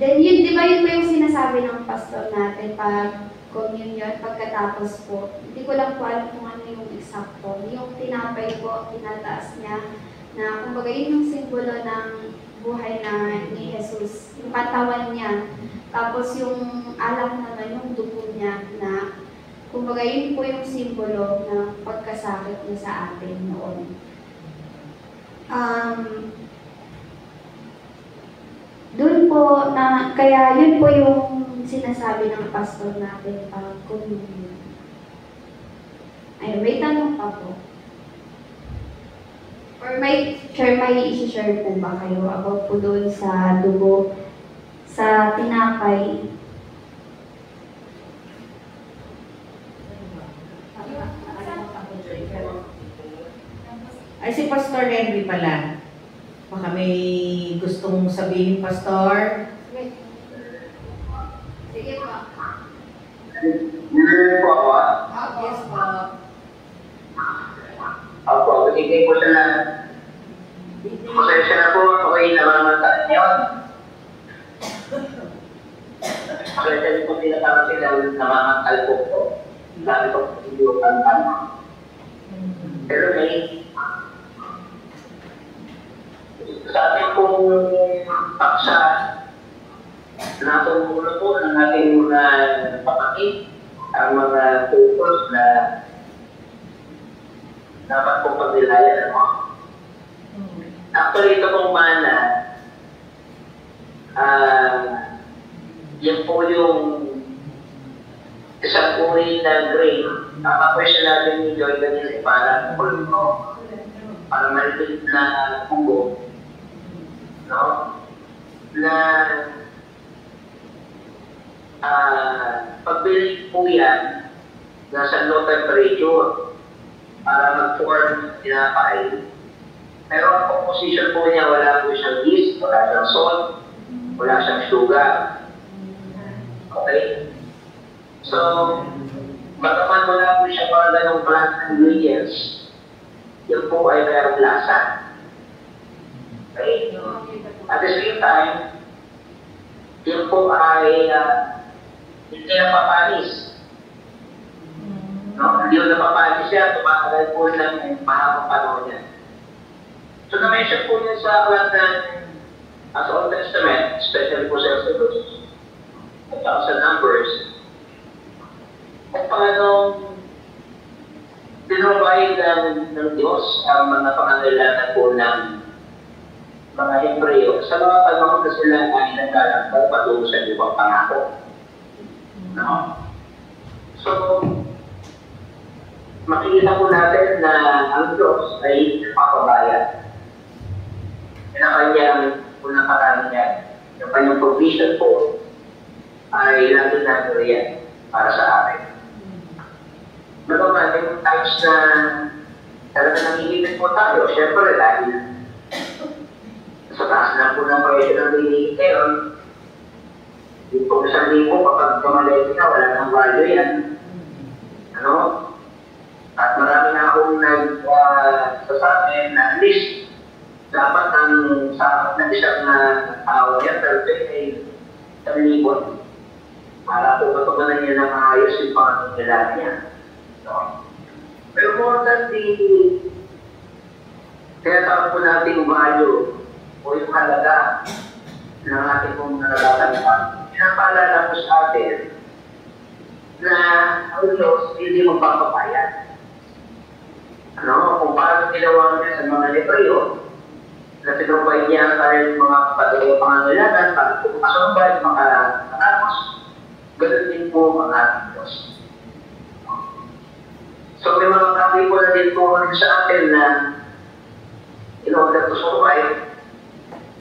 Then yun, di ba yun po yung sinasabi ng pastor natin pag communion, pagkatapos po, hindi ko lang po alam kung ano yung eksakto. Yung tinapay po, tinataas niya, na kumbaga yun yung simbolo ng buhay na ni Jesus, yung katawan niya. Tapos yung alak naman, yung dugo niya, na kumbaga yun po yung simbolo ng pagkasakit niya sa atin noon. Doon po na, kaya yun po yung sinasabi ng pastor natin pag communion. Ayun, may tanong pa po. Or may i-share po ba kayo about po doon sa dugo, sa tinapay? Ay, si Pastor Henry pala. Baka may gustong sabihin, Pastor. Sige po. Yes po. Opo, binigay ko siya na. Pasensya na po, ako'y namamantaan yun. Pasensya na po tinatawag sila namamantal po. Dami ko po yung tama. Pero may sa ating pong paksa na tumulo po ng ating mga papakit ang mga tutors na dapat pong pagnilayan. Actually, ito pong mana, yan po yung isang uri na grain. Tama po siya natin ni Joy kanina, parang pulpo, parang maliit na pugo. No? Na pagbili po yan, nasa low temperature para mag-form tinapay. Pero ang composition po niya, wala po siyang yeast, wala siyang salt, wala siyang sugar. Okay? So, bagaman wala po siya mga ganong plant ingredients, yun po ay mayroong lasa. Okay? At the same time, yun po ay hindi napapanis. No? Hindi yun napapanis siya, tumatagal po ng mahabang panahon niya. So, na-mention po niya sa aklat ng As Old Testament, especially po sa Exodus, at saka sa Numbers, kung paano pinrovide ng Diyos ang mga pangangailangan po ng mga Hebreo sa mga panahon na sila ay naglalakbay patungo sa ibang pangako. No? So, makikita po natin na ang Diyos ay papabayad. Yan ang kanyang unang karami niya. Yung kanyang provision po ay lagi nangyari para sa atin. Naman, yung times na talaga nangihinit po tayo, syempre dahil sa taas na po ng presyo ng binihin ngayon, yung po 1,000 kapag tumalete ka, wala nang value yan. Ano? At marami na akong nagsasabi na at least dapat ang sakot ng isang tao yan, pero ay 1,000 para po matugunan niya ng maayos yung pangangailangan niya. No? Pero more than the tinatawag po natin value o yung halaga ng ating pong nararamdaman, pinapaalala po sa atin na ang Diyos hindi magpapapayag. Ano? Kung paano ginawa niya sa mga Hebreo, na pinupay niya tayo mga pangangailangan, para pumasumbay, makatapos, ganoon din po ang ating Diyos. So may mga kapi po na din po sa atin na in order to survive,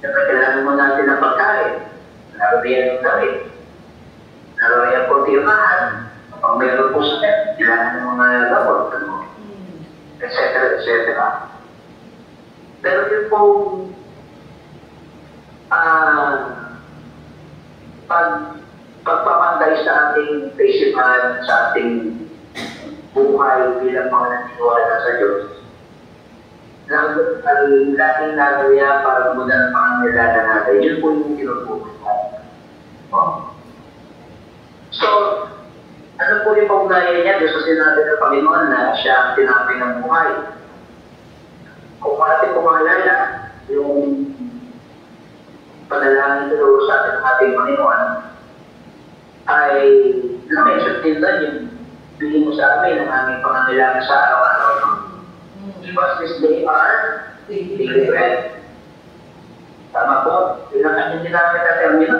siyempre kailangan mo natin ng pagkain, naroon ng damit, naroon po tiyumahan, kapag mayroon po sa atin, kailangan ng mga gamot, etc. etc. Pero yun po, pagpapanday sa ating kaisipan, sa ating buhay bilang mga naniniwala sa Diyos, ang laging nagaya para gumawa ng pangangailangan natin, yun po yung tinutukoy natin. So, ano po yung pag-ugnayan niya? Gusto sinabi ng Panginoon na siya ang tinapay ng buhay. Kung natin pumalala yung panalangin ito sa ating ating Panginoon, ay na-mention din doon yung bigyan mo sa amin ang aming pangangailangan sa araw-araw. Give us this day our daily bread. Tama po, yun ang kanyang ginamit na termino.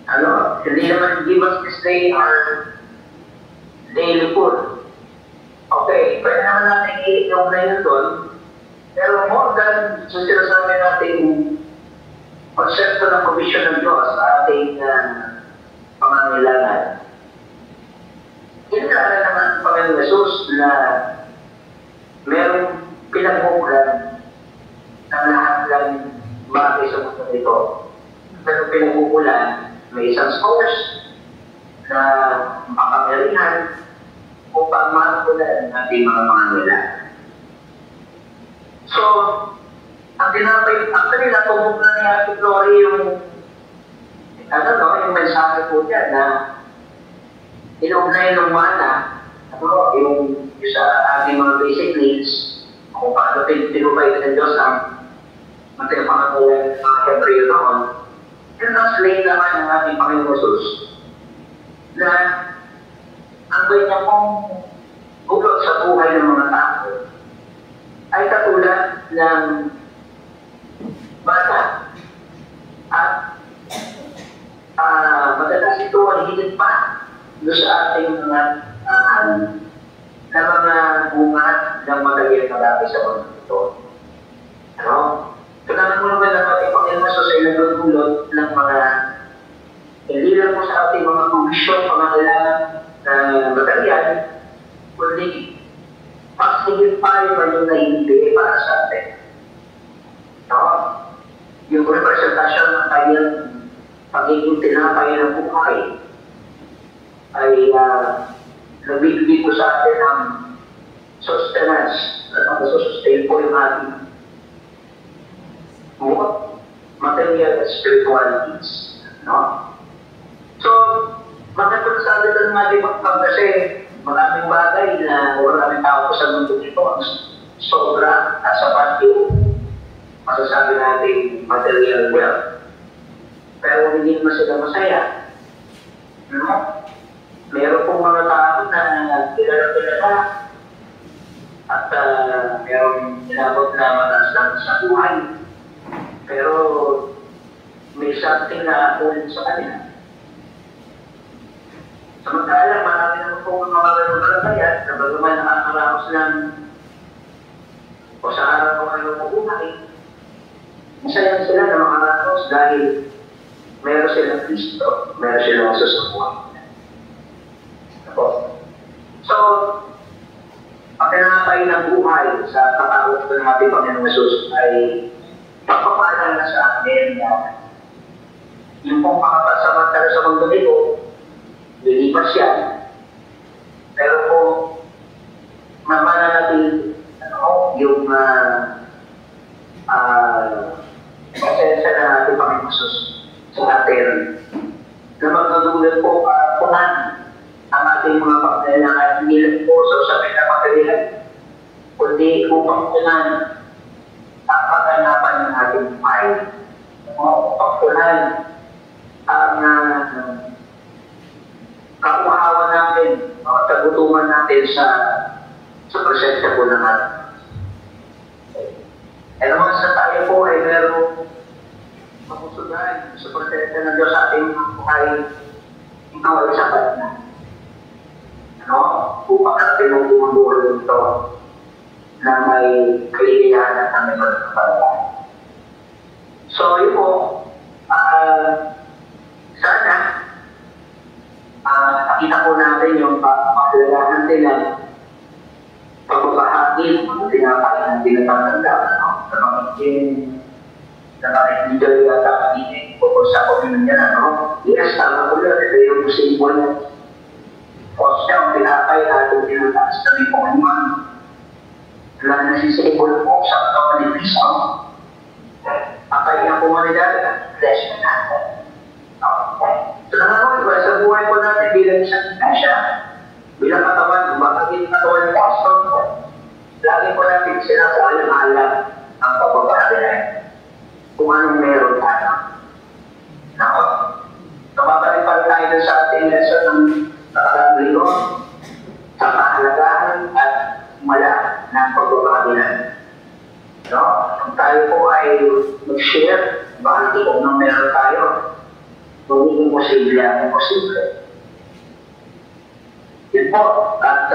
Ano, hindi naman give us this day our daily food. Okay, pwede naman natin i-inom na yun doon. Pero more than so sinasabi natin konsepto ng provision ng Diyos sa ating pangangailangan. Inilala naman ang Panginoon Jesus na merong pinagmukulan ng lahat ng bagay sa mundo nito. Pero pinagmukulan, may isang source na makapangyarihan upang makulan ang ating mga pangangailangan. So, ang tinapay, actually, natubog na niya ito, Glory, yung mensahe po niya na inugnay ng mana, yung sa ating mga basic needs, kung paano tinupay ng Diyos ang mga pangangailangan ng mga Hebreo noon, yun ang slate naman ng ating Panginoon Jesus na ang ganyan pong ugot sa buhay ng mga tao ay katulad ng bata at madalas ito ay higit pa doon sa ating mga bunga ng magaling na dati sa mundo ito. Ano? Kailangan mo naman ang ating Panginoon sa ilang ng mga hindi lang po sa ating mga provision, pangangailangan na material, kundi pasigil pa yung naibigay para sa atin. No? Yung representasyon ng kanyang pagiging tinapay ng buhay ay nagbibigay ko sa atin ng sustenance at masusustain po yung ating material and spiritual needs. No? So, bakit ko nasabi ng ating magpag kasi maraming bagay na maraming tao po sa mundo ito ang sobra at sapat yung masasabi natin material wealth. Pero hindi naman sila masaya. No? Meron pong mga tao na kilala at meron inabot na mataas lang sa buhay. Pero may something na ulit sa kanila. Samantala, marami naman pong mga kalagayan na bagaman nakakaraos ng o sa araw-araw na buhay, masaya sila na makaraos dahil meron silang Kristo, meron silang susubuhan. So, pagkanapay ng buhay sa katawag ng ating Panginoong Jesus ay pagpapaalala sa atin na yung pong makapasamantala sa mundo nito, lilipas yan. Pero po, naman yung pasensya na ating Panginoong Jesus sa atin na magdudulad po punan ang ating mga pagkailangan hindi lang po sa pinapagalihan kundi upang punan ang paganapan ng ating buhay upang punan ang kakuhawan natin at kagutuman natin sa presensya po ng ating. E naman sa tayo po ay merong makusugan sa presensya ng Diyos sa ating buhay, ikaw ay sapat na. Upang natin ang bumubuhay nito na may kailangan at may pagkakaroon. So, yun po, sana, nakita po natin yung pagkakalahan nila pagbabahagi ng tinapay ng tinatatanda. Nakakit-enjoy at nakakit po sa community na, yes, tama po lang, ito yung symbol na kosya ang tinapay at tinataas na may pangalaman. Wala na si symbol po sa katawan ni Kristo. Ang kanyang pumanidad at flesh na natin. So nangangawa, sa buhay po natin bilang isang iglesia, bilang katawan, bakit yung katawan ni Pastor po, lagi po natin sinasaalang-alang ang pagbabahagi na yun. Kung anong meron tayo. Nako, babalik pa tayo sa ating lesson ng nakaraang linggo sa kahalagahan at mala ng pagbabahagi na yun. Kung tayo po ay mag-share, bakit kung anong meron tayo, magiging posible ang posible. Yun po, at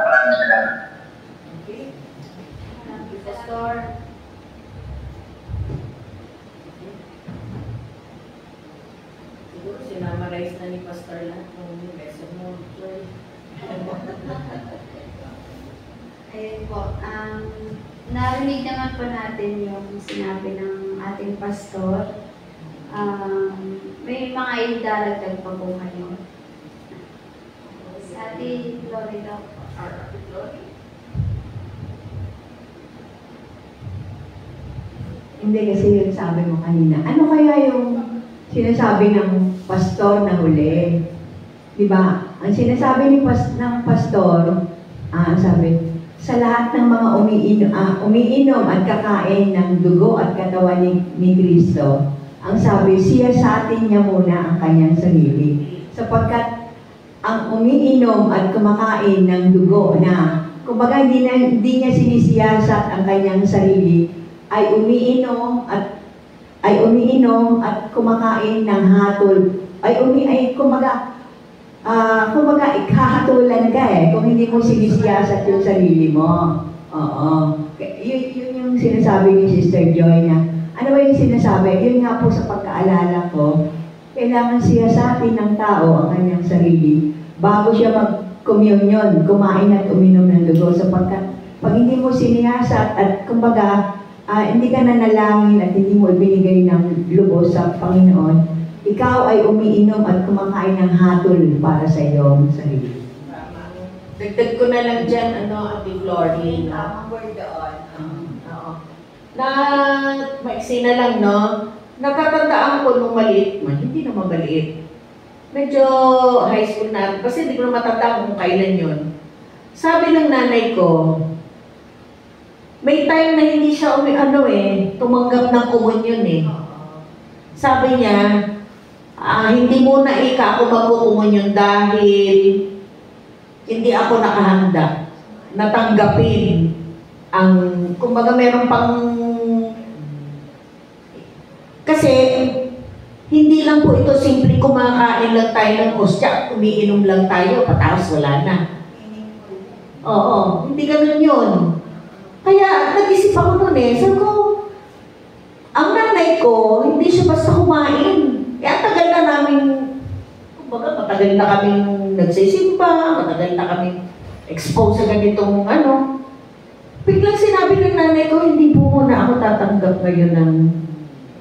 maraming salamat. Okay. Pastor. Siguro sinamarize na ni Pastor lahat ng lesson mo. Ayun po, narinig naman po natin yung sinabi ng ating pastor. May mga idadagdag pa po kayo. Sa ating Florida po. Hindi kasi yung sabi mo kanina. Ano kaya yung sinasabi ng pastor na huli? Diba? Ang sinasabi ng pastor, sabi, sa lahat ng mga umiinom at kakain ng dugo at katawan ni Kristo, ang sabi, siya sa atin niya muna ang kanyang sarili. Sapagkat ang umiinom at kumakain ng dugo na, kumbaga hindi niya sinisiyasat ang kanyang sarili, ay umiinom at kumakain ng hatol, kumbaga ikahatulan ka kung hindi mo sinisiyasat yung sarili mo. Oo. Yun yung sinasabi ni Sister Joy na, ano ba yung sinasabi? Yun nga po sa pagkaalala ko, kailangan siyasatin ng tao ang kanyang sarili bago siya mag-communion, kumain at uminom ng dugo, sapagkat pag hindi mo siniyasat at kumbaga hindi ka nanalangin at hindi mo ibinigay ng lubos sa Panginoon, ikaw ay umiinom at kumakain ng hatol para sa iyong sarili. Dagdag ko na lang dyan, Ate Flory, no? Ang word doon. Oo. Na, maiksi na lang, no? Nakatandaan ko nung maliit man, hindi naman maliit. Medyo high school na, kasi hindi ko na matandaan kung kailan yun. Sabi ng nanay ko, May time na hindi siya tumanggap ng komunyon eh. Sabi niya, hindi muna ako magkukumunyon dahil hindi ako nakahanda natanggapin ang, kumbaga meron pang, kasi hindi lang po ito simple kumakain lang tayo ng hostya, umiinom lang tayo, patapos wala na. Oo, hindi ganun yun. Kaya nag-isip ako nun sabi ko, ang nanay ko, hindi siya basta kumain. Tagal na namin, kumbaga matagal na kaming nagsisimba, matagal na kaming exposed sa ganitong Biglang sinabi ng nanay ko, hindi po muna ako tatanggap ngayon ng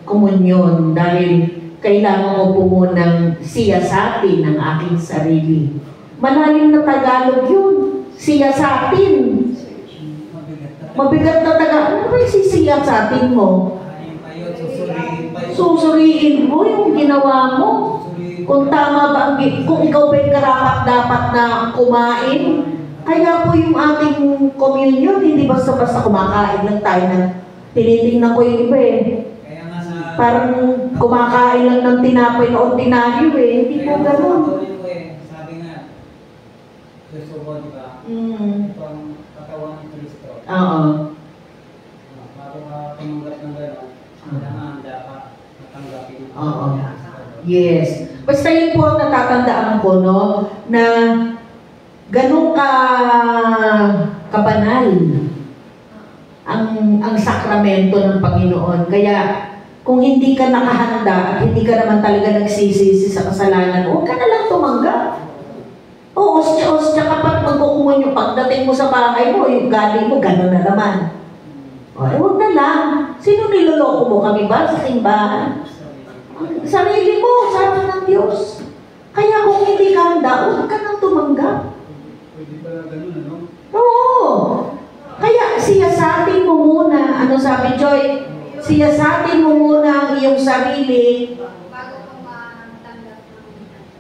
komunyon dahil kailangan ko po munang siyasatin ang aking sarili. Malalim na Tagalog yun. Siyasatin. Mabigat na Tagalog. Ano ba yung sisiyasatin mo? Susuriin mo yung ginawa mo. Kung tama ba, kung ikaw ba yung karapat-dapat na kumain. Kaya po yung ating communion, hindi basta-basta kumakain lang tayo na tinitingnan ko yung iba Parang kumakain lang ng tinapay na ordinaryo Hindi po ganun. Sabi nga, Kristo po, di ba? Ito ang katawan ng Kristo. Oo. Bago ka tumanggap ng gano'n, kailangan dapat natanggapin. Oo. Yes. Basta yun po ang natatandaan ko, na ganun kabanal ang sakramento ng Panginoon. Kaya kung hindi ka nakahanda at hindi ka naman talaga nagsisisi sa kasalanan, huwag ka na lang tumanggap. O, ostya kapag magkukumun yung pagdating mo sa bahay mo, yung galing mo, gano'n na naman. Huwag na lang. Sino niloloko mo? Kami ba sa simbahan? Sarili mo, sabi ng Diyos. Kaya kung hindi ka handa, huwag ka nang tumanggap. Pwede pala ganun, Oo. Kaya siyasatin mo muna, sabi Joy? Siyasatin mo muna ang iyong sarili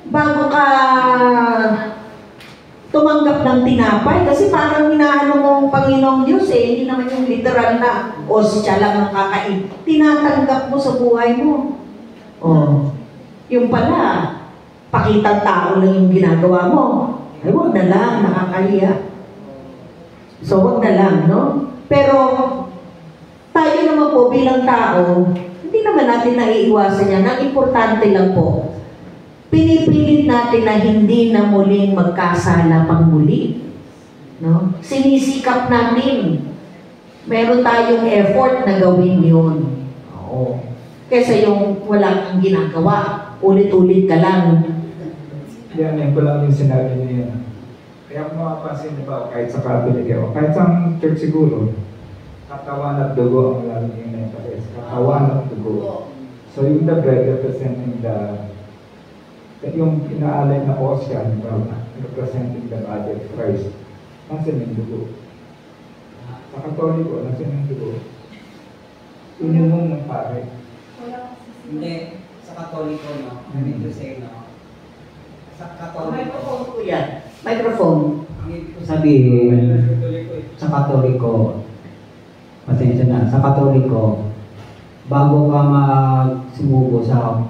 bago ka tumanggap ng tinapay. Kasi parang hinaano mo ang Panginoong Diyos hindi naman yung literal na siya lang ang kakain. Tinatanggap mo sa buhay mo. Yung pala, pakitang tao lang yung ginagawa mo. Ay, huwag na lang, nakakahiya. So, huwag na lang, Pero, tayo naman po bilang tao, hindi naman natin naiiwasan yan. Ang importante lang po, pinipilit natin na hindi na muling magkasala pang muli. Sinisikap natin. Meron tayong effort na gawin yun. Kesa yung wala kang ginagawa, ulit-ulit ka lang. Yan ko lang yung sinabi niya. Kaya kung makapansin ba, kahit sa Catholic kahit sa church siguro, katawan at dugo ang lalaging na yung katawan at dugo. So yung the bread representing yung inaalay na osya, representing the body of Christ, nasa yung dugo. Sa Katoliko, nasa yung dugo. Inunom ng pare. Hindi, sa Katoliko, I mean to say, sa Katoliko. Microphone ko yan. Microphone. Sabi, sa Katoliko, pasensya na, sa Katoliko, bago ka magsumubo sa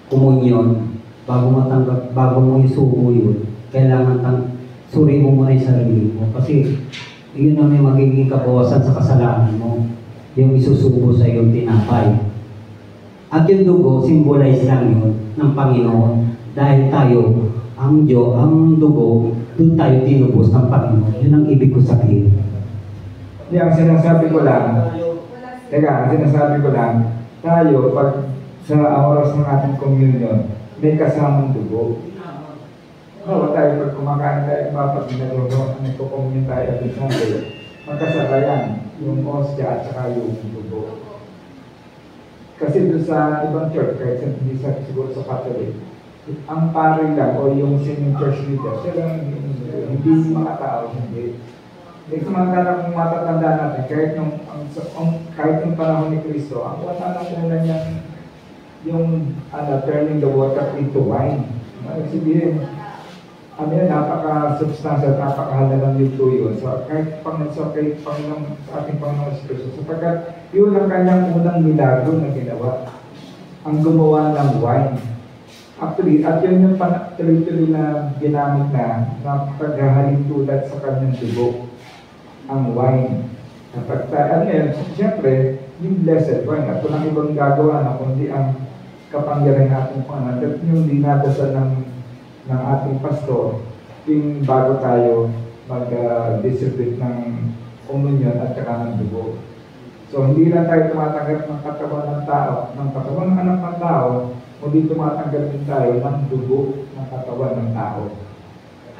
komunyon, bago mo isubo yun, kailangan suri mo muna yung sarili mo. Kasi yun na may magiging kabawasan sa kasalanan mo, yung isusubo sa iyong tinapay. At yung dugo, symbolize lang yun ng Panginoon. Dahil tayo, ang dugo, doon tayo tinubos ng Panginoon. Yun ang ibig ko sabihin. Hindi, ang sinasabi ko lang, tayo, pag sa oras ng ating communion, may kasamang dugo. Tayo, pag kumakain tayo, pag nagko-communion tayo at Sunday, magkasabayan yung osya at saka yung dugo. Kasi doon sa ibang church, kahit hindi siguro sa Catholic, ang pare lang o yung senior church leader, sila hindi mga tao, hindi. Samantala kung matatanda natin, kahit yung panahon ni Kristo, ang wala ng una niyang yung turning the water into wine. Sabihin, napaka substansya at napakahalagang yuto yun. So kahit kay Panginoon, sa ating Panginoon sa Kristo, sapagkat yun ang kanyang unang milagro na ginawa, ang gumawa ng wine. Actually, at yun yung tuloy-tuloy na ginamit na napakahalin tulad sa kanyang dugo, ang wine. At ano yun, siyempre, yung blessed wine, at walang ibang gagawa na kundi ang kapangyarihan natin Panginoon. At yung dinadasal ng ating pastor, yung bago tayo mag-distribute ng komunyon at saka ng dugo. So, hindi lang tayo tumatanggap ng katawan ng tao, ng katawan ng anak ng tao, kundi tumatanggap din tayo ng dugo ng katawan ng tao.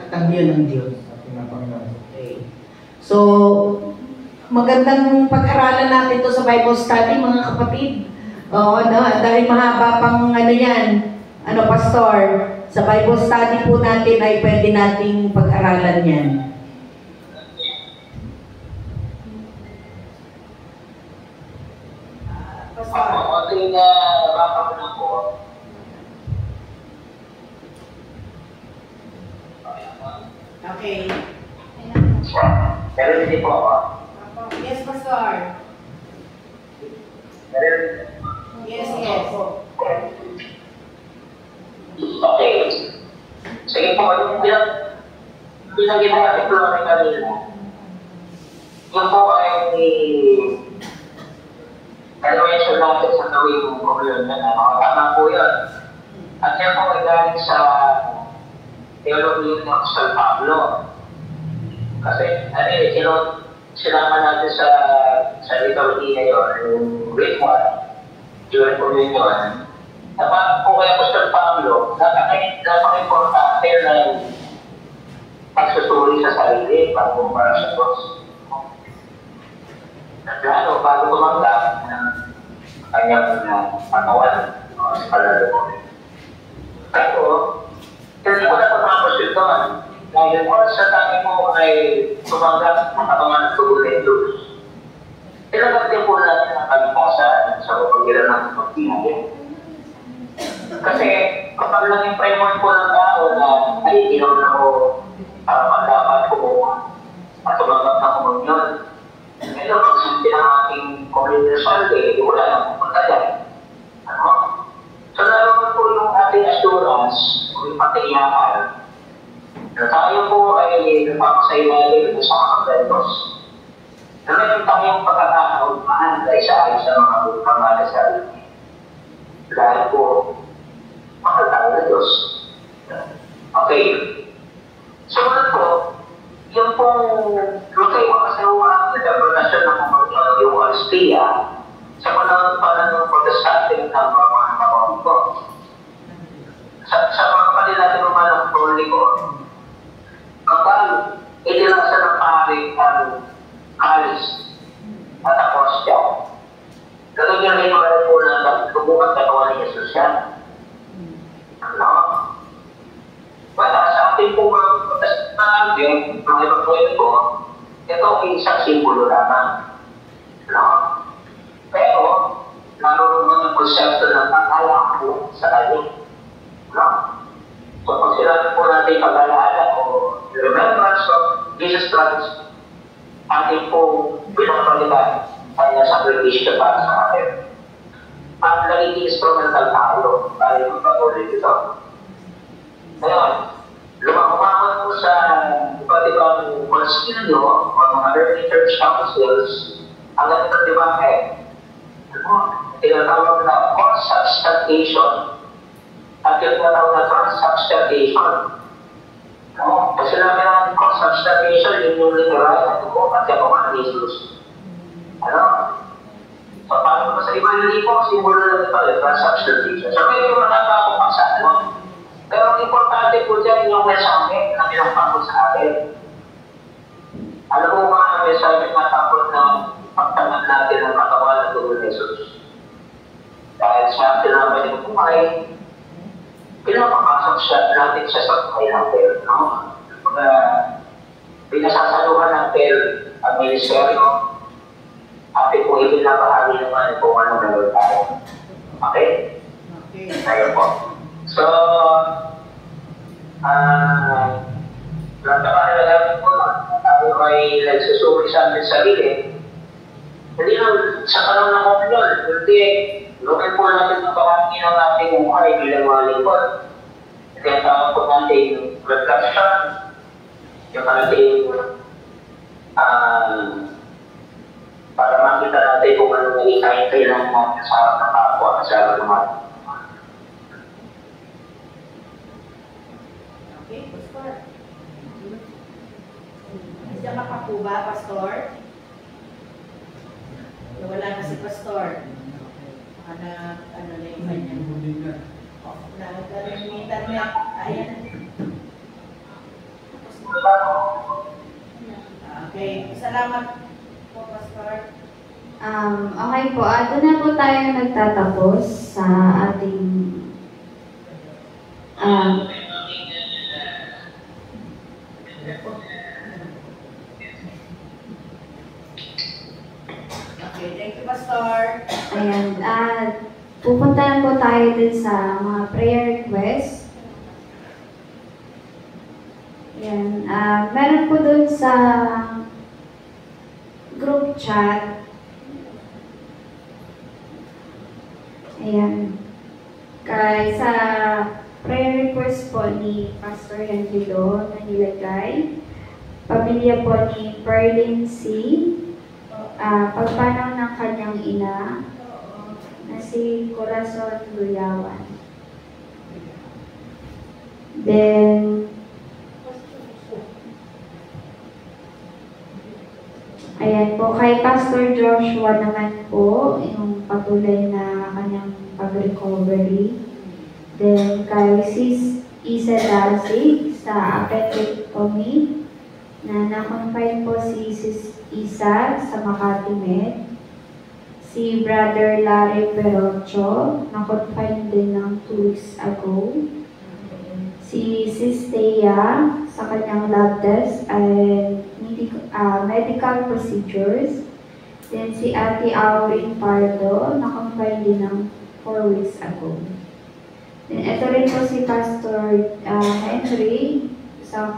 At ang yun ng Diyos. At pinapanginoon. Okay. So, magandang pag-aralan natin to sa Bible study, mga kapatid. Oo, no? Dahil mahaba pang yan, pastor, sa Bible study po natin ay pwede nating pag-aralan yan. Konting backup na po. Okay. Meron din po ako. Yes, pastor. Yes, yes. Okay. Sige po, yung binagin na natin po namin kanina. Yung po ay mention natin sa gawin mo yun. Tama po yun. At yan po ay galing sa Theology ng Apostol Pablo. Kasi, sinama natin sa liturgy ngayon, yung ritual, during communion. Dapat po kay Apostol Pablo, napaka-importante ng pagsusuri sa sarili bago para sa Diyos. Lalo, bago tumanggap ng kanyang katawan sa kalalo. Pero, hindi ko na pagmapos yun doon. Dahil once sa tayo mo ay tumanggap ng katawan ng tubo ng Diyos, ilagap din po natin ang kaligtasan sa kapagiran ng pagpinagin. Kasi kapag naging framework po ng tao na ay ginawa na ko para magdapat ko at tumanggap ng komunyon, ngayon, pag sabi ng ating community Sunday, wala nang pumunta yan. So, naroon po yung ating assurance, yung patiyakan, na tayo po ay napapasaylalim sa mga bentos. Na meron tayong pagkakataon mahanday sa ayos sa mga pagmamahal sa sarili. Dahil po, mahal tayo na Diyos. Okay. So, po, yung pong magkaiwakasawa ang interpretasyon ng yung Aristia sa panahon ng Protestante ng mga Katoliko. Sa mga kapatid natin naman ng Katoliko, kapag itinasa ng pari ang alis at apostya, ganun yung rin po na tubukan katawan ni Jesus yan. Wala sa ating po mga protestante, mga Evangheliko, ito ay isang simbolo lamang. Pero, naroon mo yung konsepto ng pag-alala po sa kanya. So, pag sinabi po natin pag-alala o remembrance of Jesus Christ, ating po pinapalitan kanya sakripisyo para sa atin. Ang naging instrumental tayo tayo magpatuloy dito. Ngayon, lumakumamot po sa iba't ibang konsilyo o mga early church councils ang ganitong debate. Tinatawag na consubstantiation at tinatawag na transubstantiation. Pag sinabi natin consubstantiation, yun yung literal na dugo at katawan ni Jesus. So, paano ba sa iba yung lipo? Simbolo na ito, transubstantiation. So, medyo manaba akong pagsano. Pero ang importante po dyan yung mensahe na pinapakot sa atin. Alam mo ba ang mensahe na tapos na pagtangan natin ang katawan ng dugo ni Jesus? Dahil sa tinapay ng buhay, pinapapasok natin siya sa buhay natin. Pinasasaluhan natin ang ministeryo at po ipinapahagi naman kung ano meron tayo. Okay? Tayo po. So, tuloy sa ating sarili, hindi lang sa panahon ng komunyon, kundi gawin po natin ang bahagi ng ating buhay bilang mga lingkod. Kaya tawag po natin reflection, yung ating para makita natin kung ano naging kailangan natin sa kapwa at sa naman. Okay, Pastor. Nandiyan ka pa po ba, Pastor? Wala na si Pastor. Ano na yung kanya? Nagkalimitan niya. Ayan. Okay, salamat po, Pastor. Okay po, doon na po tayo nagtatapos sa ating Okay, thank you, Pastor. ayan, pupunta po tayo din sa mga prayer requests. Ayan, meron po doon sa group chat. Ayan. Kaya sa prayer request po ni Pastor Angelo na nilagay, pamilya po ni Perlin C. Pagpanaw ng kanyang ina na si Corazon Luyawan. Then, ayan po, kay Pastor Joshua naman po, yung patuloy na kanyang pag-recovery. Then, kay Sis Isa Darcy sa appendectomy, na na-confine po si Sis Isa sa Makati Med. Si Brother Larry Perocho, na-confine din ng 2 weeks ago. Si Sis Thea sa kanyang lab test and medical procedures. Then si Ate Aurin Pardo, na-confine din ng 4 weeks ago. Then ito rin po si Pastor Henry, sa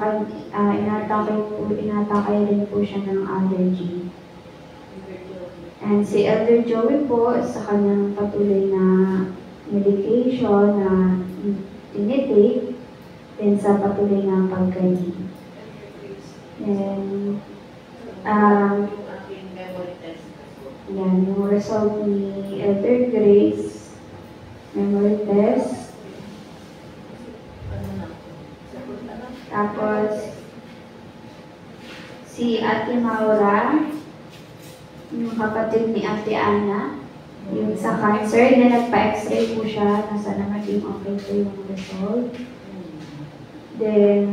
inatakay rin po siya ng allergy. And si Elder Joey po sa kanyang patuloy na medication na tinitake, then sa patuloy na paggaling. And yan, yung result ni Elder Grace memory test. Tapos si Ate Maura, yung kapatid ni Ate Ana, yung sa cancer, na nagpa-x-ray po siya, na sana maging okay po yung result. Then,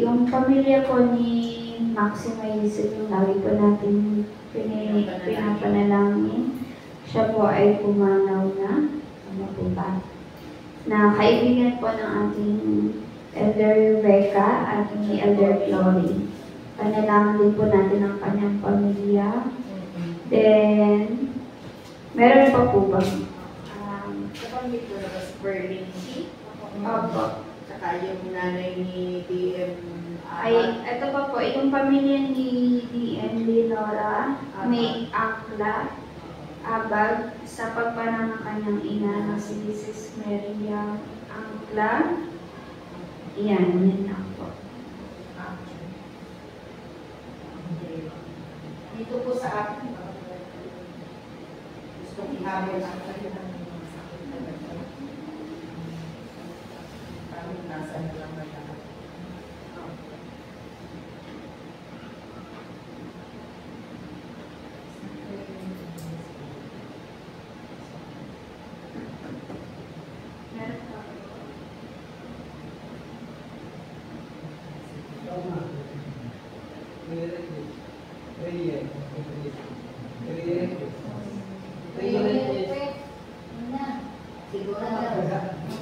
yung pamilya po ni Maxima Yusuf, yung lagi po natin pinapanalangin, siya po ay pumanaw na. Ano po ba? Na kaibigan po ng ating Elder Rebecca at ni Elder Flory. Panalangin din po natin ang kanyang pamilya. Then, meron pa po ba? Kapamit mo na ba si Perlin C? Opo. Saka yung nanay ni DM Ay, ito pa po, yung pamilya ni DM Leonora, may akla, abag, sa pagpanaw ng kanyang ina na si Mrs. Maria Angla. Yan, yan na po. dito po sa akin. Gusto ihabol ang kanilang sakit na ganda. Kami nasa lang na lahat.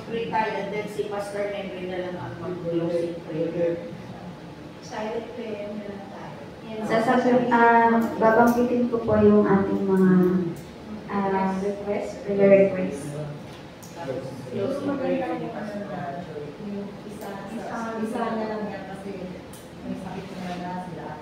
Pray tayo and then si Pastor Henry na lang ang mag-closing prayer. Silent prayer na lang tayo. Babangkitin ko po yung ating mga prayer request. Closing prayer ni Pastor. Isa na lang yan kasi may sakit na sila.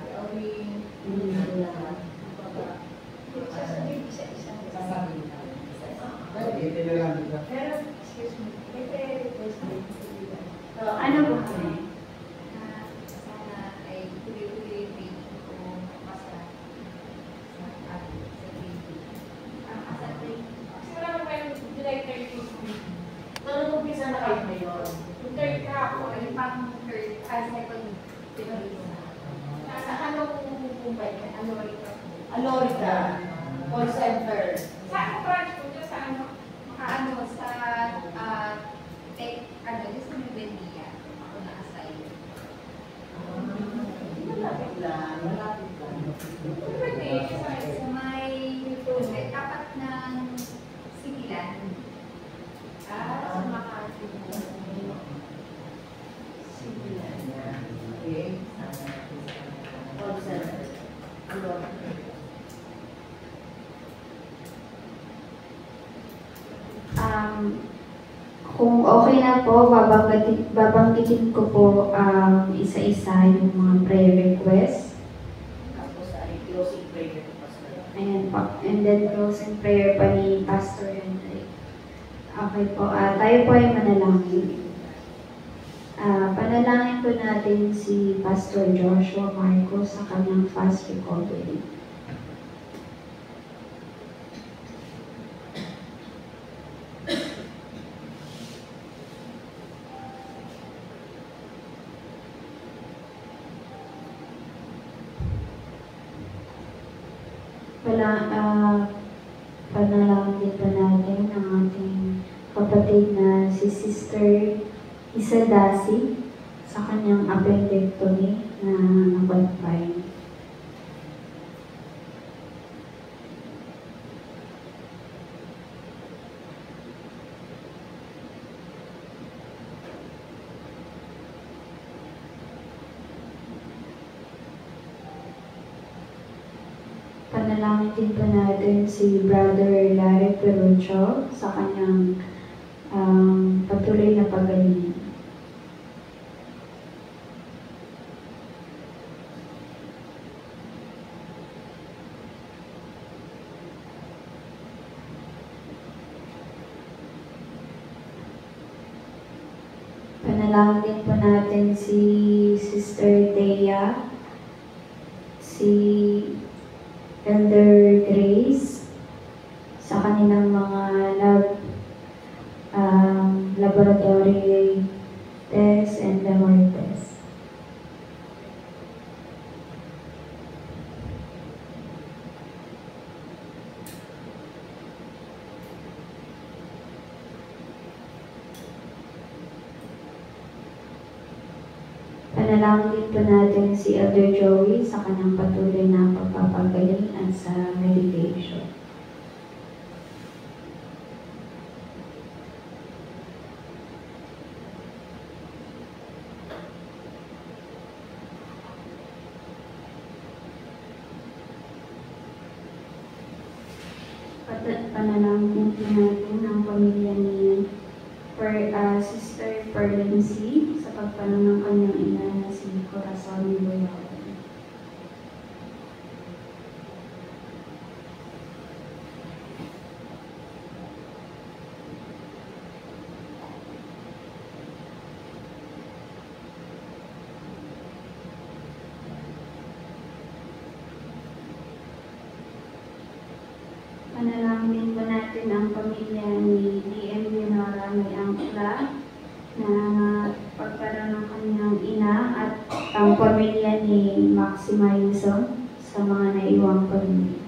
second Teresa. Sa ano pupumpay ka? Alorica po. Alorica, call center. Saan branch po dyan? Sa ano? Sa dito sa Nubendia. Ako na-assign. Malapit lang. Pwede, sa may tapat ng sigilan. Sa Makati po. Sigilan na. Okay. Call center. Alorica. Kung okay na po, babanggitin ko po isa-isa yung mga prayer requests. Tapos ay closing prayer. Ayan po. And then closing prayer pa ni Pastor Henry. Okay po. Tayo po ay manalangin. Panalangin po natin si Pastor Joshua Marcos sa kanyang fast recovery. Panalangin pa natin ang ating kapatid na si Sister Isadasi sa kanyang appendectomy na nakonfine. Panalangin din pa natin si Brother Larry Perucho sa kanyang patuloy na pagaling. Panalangin din pa natin si Sister Dea, si Elder Grace sa kanilang mga laboratory tests and memory tests. Panalangin din po natin si Elder Joey sa kanyang patuloy na pagpapagaling at sa meditation. Panalangin din natin ang pamilya ni Sister Perlency sa pagpanaw ng kanyang ina na si Corazon Boyawan. Panalangin po natin ang pamilya ni D.M. Yunora may angkla na pagkaroon ng kanyang ina at ang pamilya ni Maxima Yuson sa mga naiwang pamilya.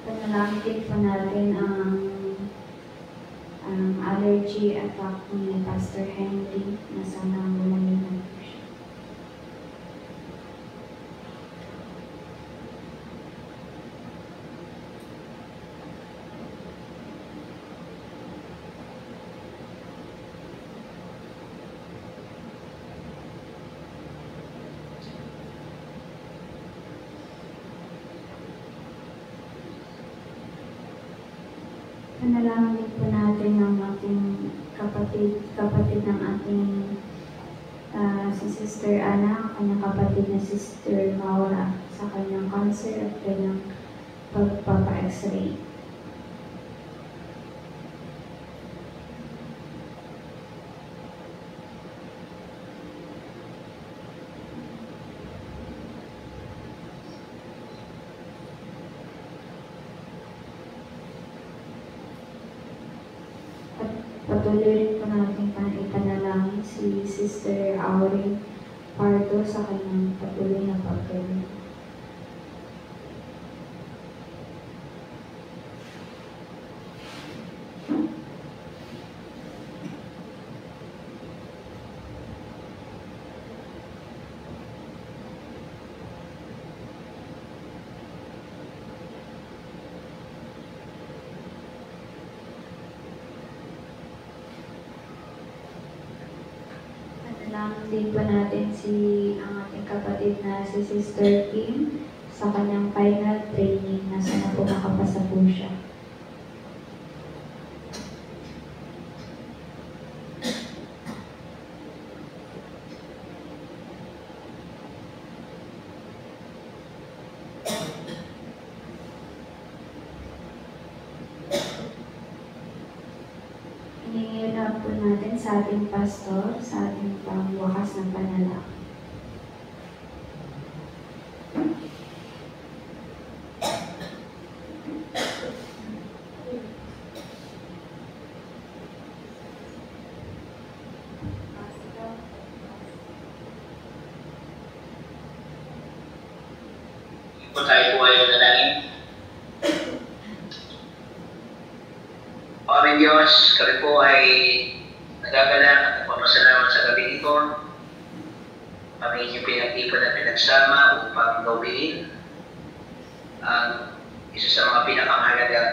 Panalangin po natin ang allergy attack ni Pastor Henry na sana gumaling na po siya. Panalangin po natin ang ating kapatid ng ating si Sister Ana, kanyang kapatid na Sister Maura sa kanyang cancer at kanyang pagpapa-x-ray. patuloy rin po natin ipanalangin si Sister Auring Pardo sa kanyang patuloy na pagkain. Din po natin ang ating kapatid na si Sister Kim sa kanyang final training na sana po makapasa po siya. Hingin na po natin sa ating pastor, sa ating pangwakas ng panalangin. Kung tayo po ay manalangin. Panginoon Diyos, kami po ay nagagalang at nagpapasalamat sa gabi ito. Kami inyong pinag-ipan at pinagsama upang gawin ang isa sa mga pinakamahalagang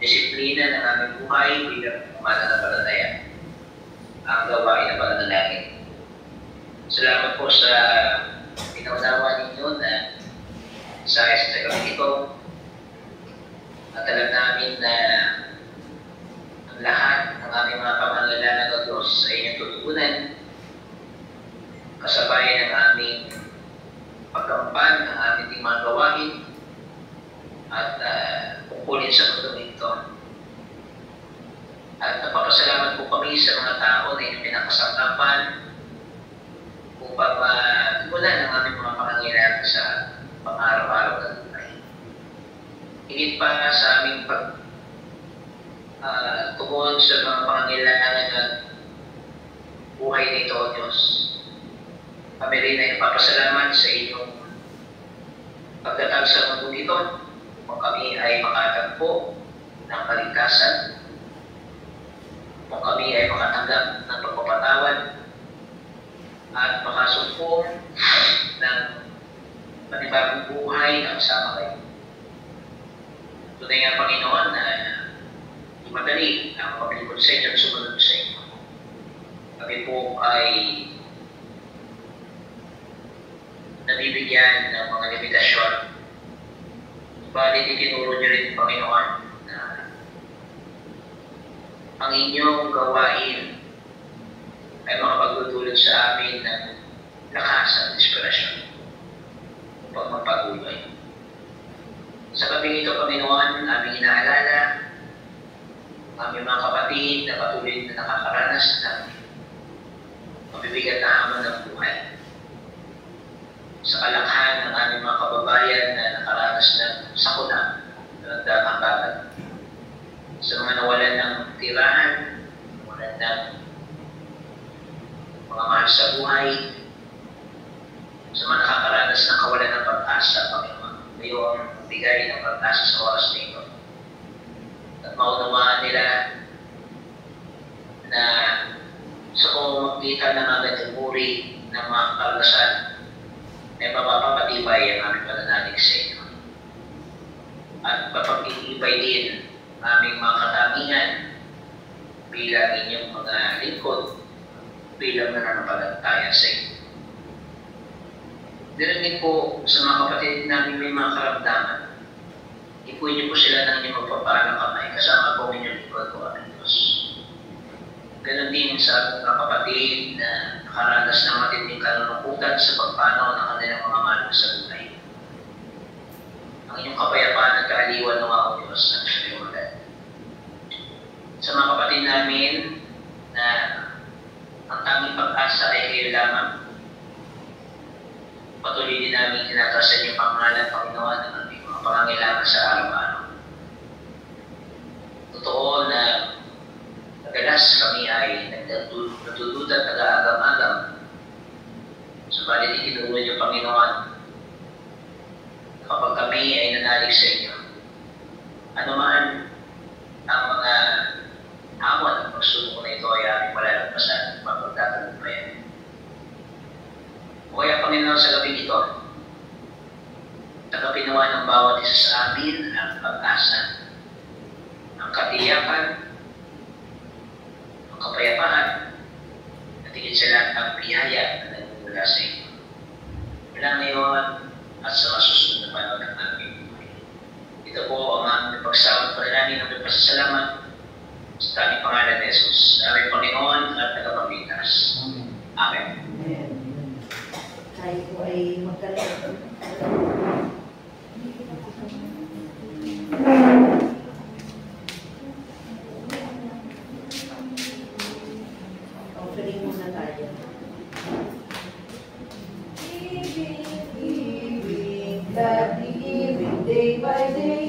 disiplina ng aming buhay bilang mananampalataya, ang gawain ng pananalangin. Salamat po sa pinaunawa ninyo na sa gabi ito. At alam namin na ang lahat ng aming mga pangangailangan ng Diyos sa inyong tutugunan, kasabay ng aming pagkampan ng aming mga gawain at pupulin sa mundo ito. At napapasalamat po kami sa mga tao na inyong pinakasangkapan upang tugunan ang aming mga pangangailangan sa pang-araw-araw na buhay. Higit pa sa aming tungkol sa mga pangangailangan ng buhay nito, O Diyos. Kami rin ay napapasalamat sa inyong pagdatal sa mundo nito kung kami ay makatagpo ng kaligtasan, kung kami ay makatanggap ng pagpapatawad at makasumpong ng panibagong buhay na kasama kayo. Tunay nga, Panginoon, na madali ang paglikod sa inyo at sumunod sa inyo. Kami po ay nabibigyan ng mga limitasyon. Balit itinuro niyo rin, Panginoon, na ang inyong gawain ay makapagdudulot sa amin ng lakas at inspirasyon upang magpatuloy. Sa gabi ito, Panginoon, aming inaalala aming mga kapatid na patuloy na nakakaranas ng mabibigat na hamon ng buhay. Sa kalakhan ng aming mga kababayan na nakaranas ng sakuna ng dagat. Sa mga nawalan ng tirahan, nawalan ng mga mahal sa buhay, sa mga nakakaranas ng kawalan ng pag-asa, Panginoon, ngayong bigay ng pag-asa sa oras na ito. At maunawaan nila na sa pamamagitan ng mga ganituri ng mga karanasan ay mapapatibay ang aming pananalig sa inyo. At mapapatibay din aming mga katangian bilang inyong mga lingkod, bilang nananampalataya sa inyo. Dirinig po sa mga kapatid namin may mga karamdaman. Ipuin niyo po sila ng inyong magpapalang kamay kasama po inyong lingkod po aming Diyos. Ganon din sa mga kapatid na nakaranas ng matinding kalungkutan sa pagpanaw ng kanilang mga mahal sa buhay. Ang inyong kapayapaan at kaaliwan ng mga Diyos ng siyempre. Sa mga kapatid namin na ang tanging pag-asa ay kayo lamang, patuloy din namin tinatasan yung pangalan, Panginoon, ng aming mga pangangailangan sa araw-araw. Totoo na Madalas kami ay natututo at nag-aagam-agam. Subalit itinulong niyo, Panginoon, kapag kami ay nanalig sa inyo, ano man ang mga hamon at pagsubok na ito ay aming malalagpasan at mapagtatagumpayan. O kaya, Panginoon, sa gabi ito, nakapinawa ng bawat isa sa amin ang pag-asa, ang katiyakan, ang kapayapaan, at higit sa lahat ang biyaya na nagmumula sa inyo. Mula ngayon at sa masusunod na panahon ng aming buhay. Ito po ang aming pagsawat panalangin ng pasasalamat sa aming pangalan ni Jesus, aming Panginoon at Tagapagligtas. Amen. Amen. Tayo po ay magkaroon. Offering muna tayo. Giving, giving, day by day.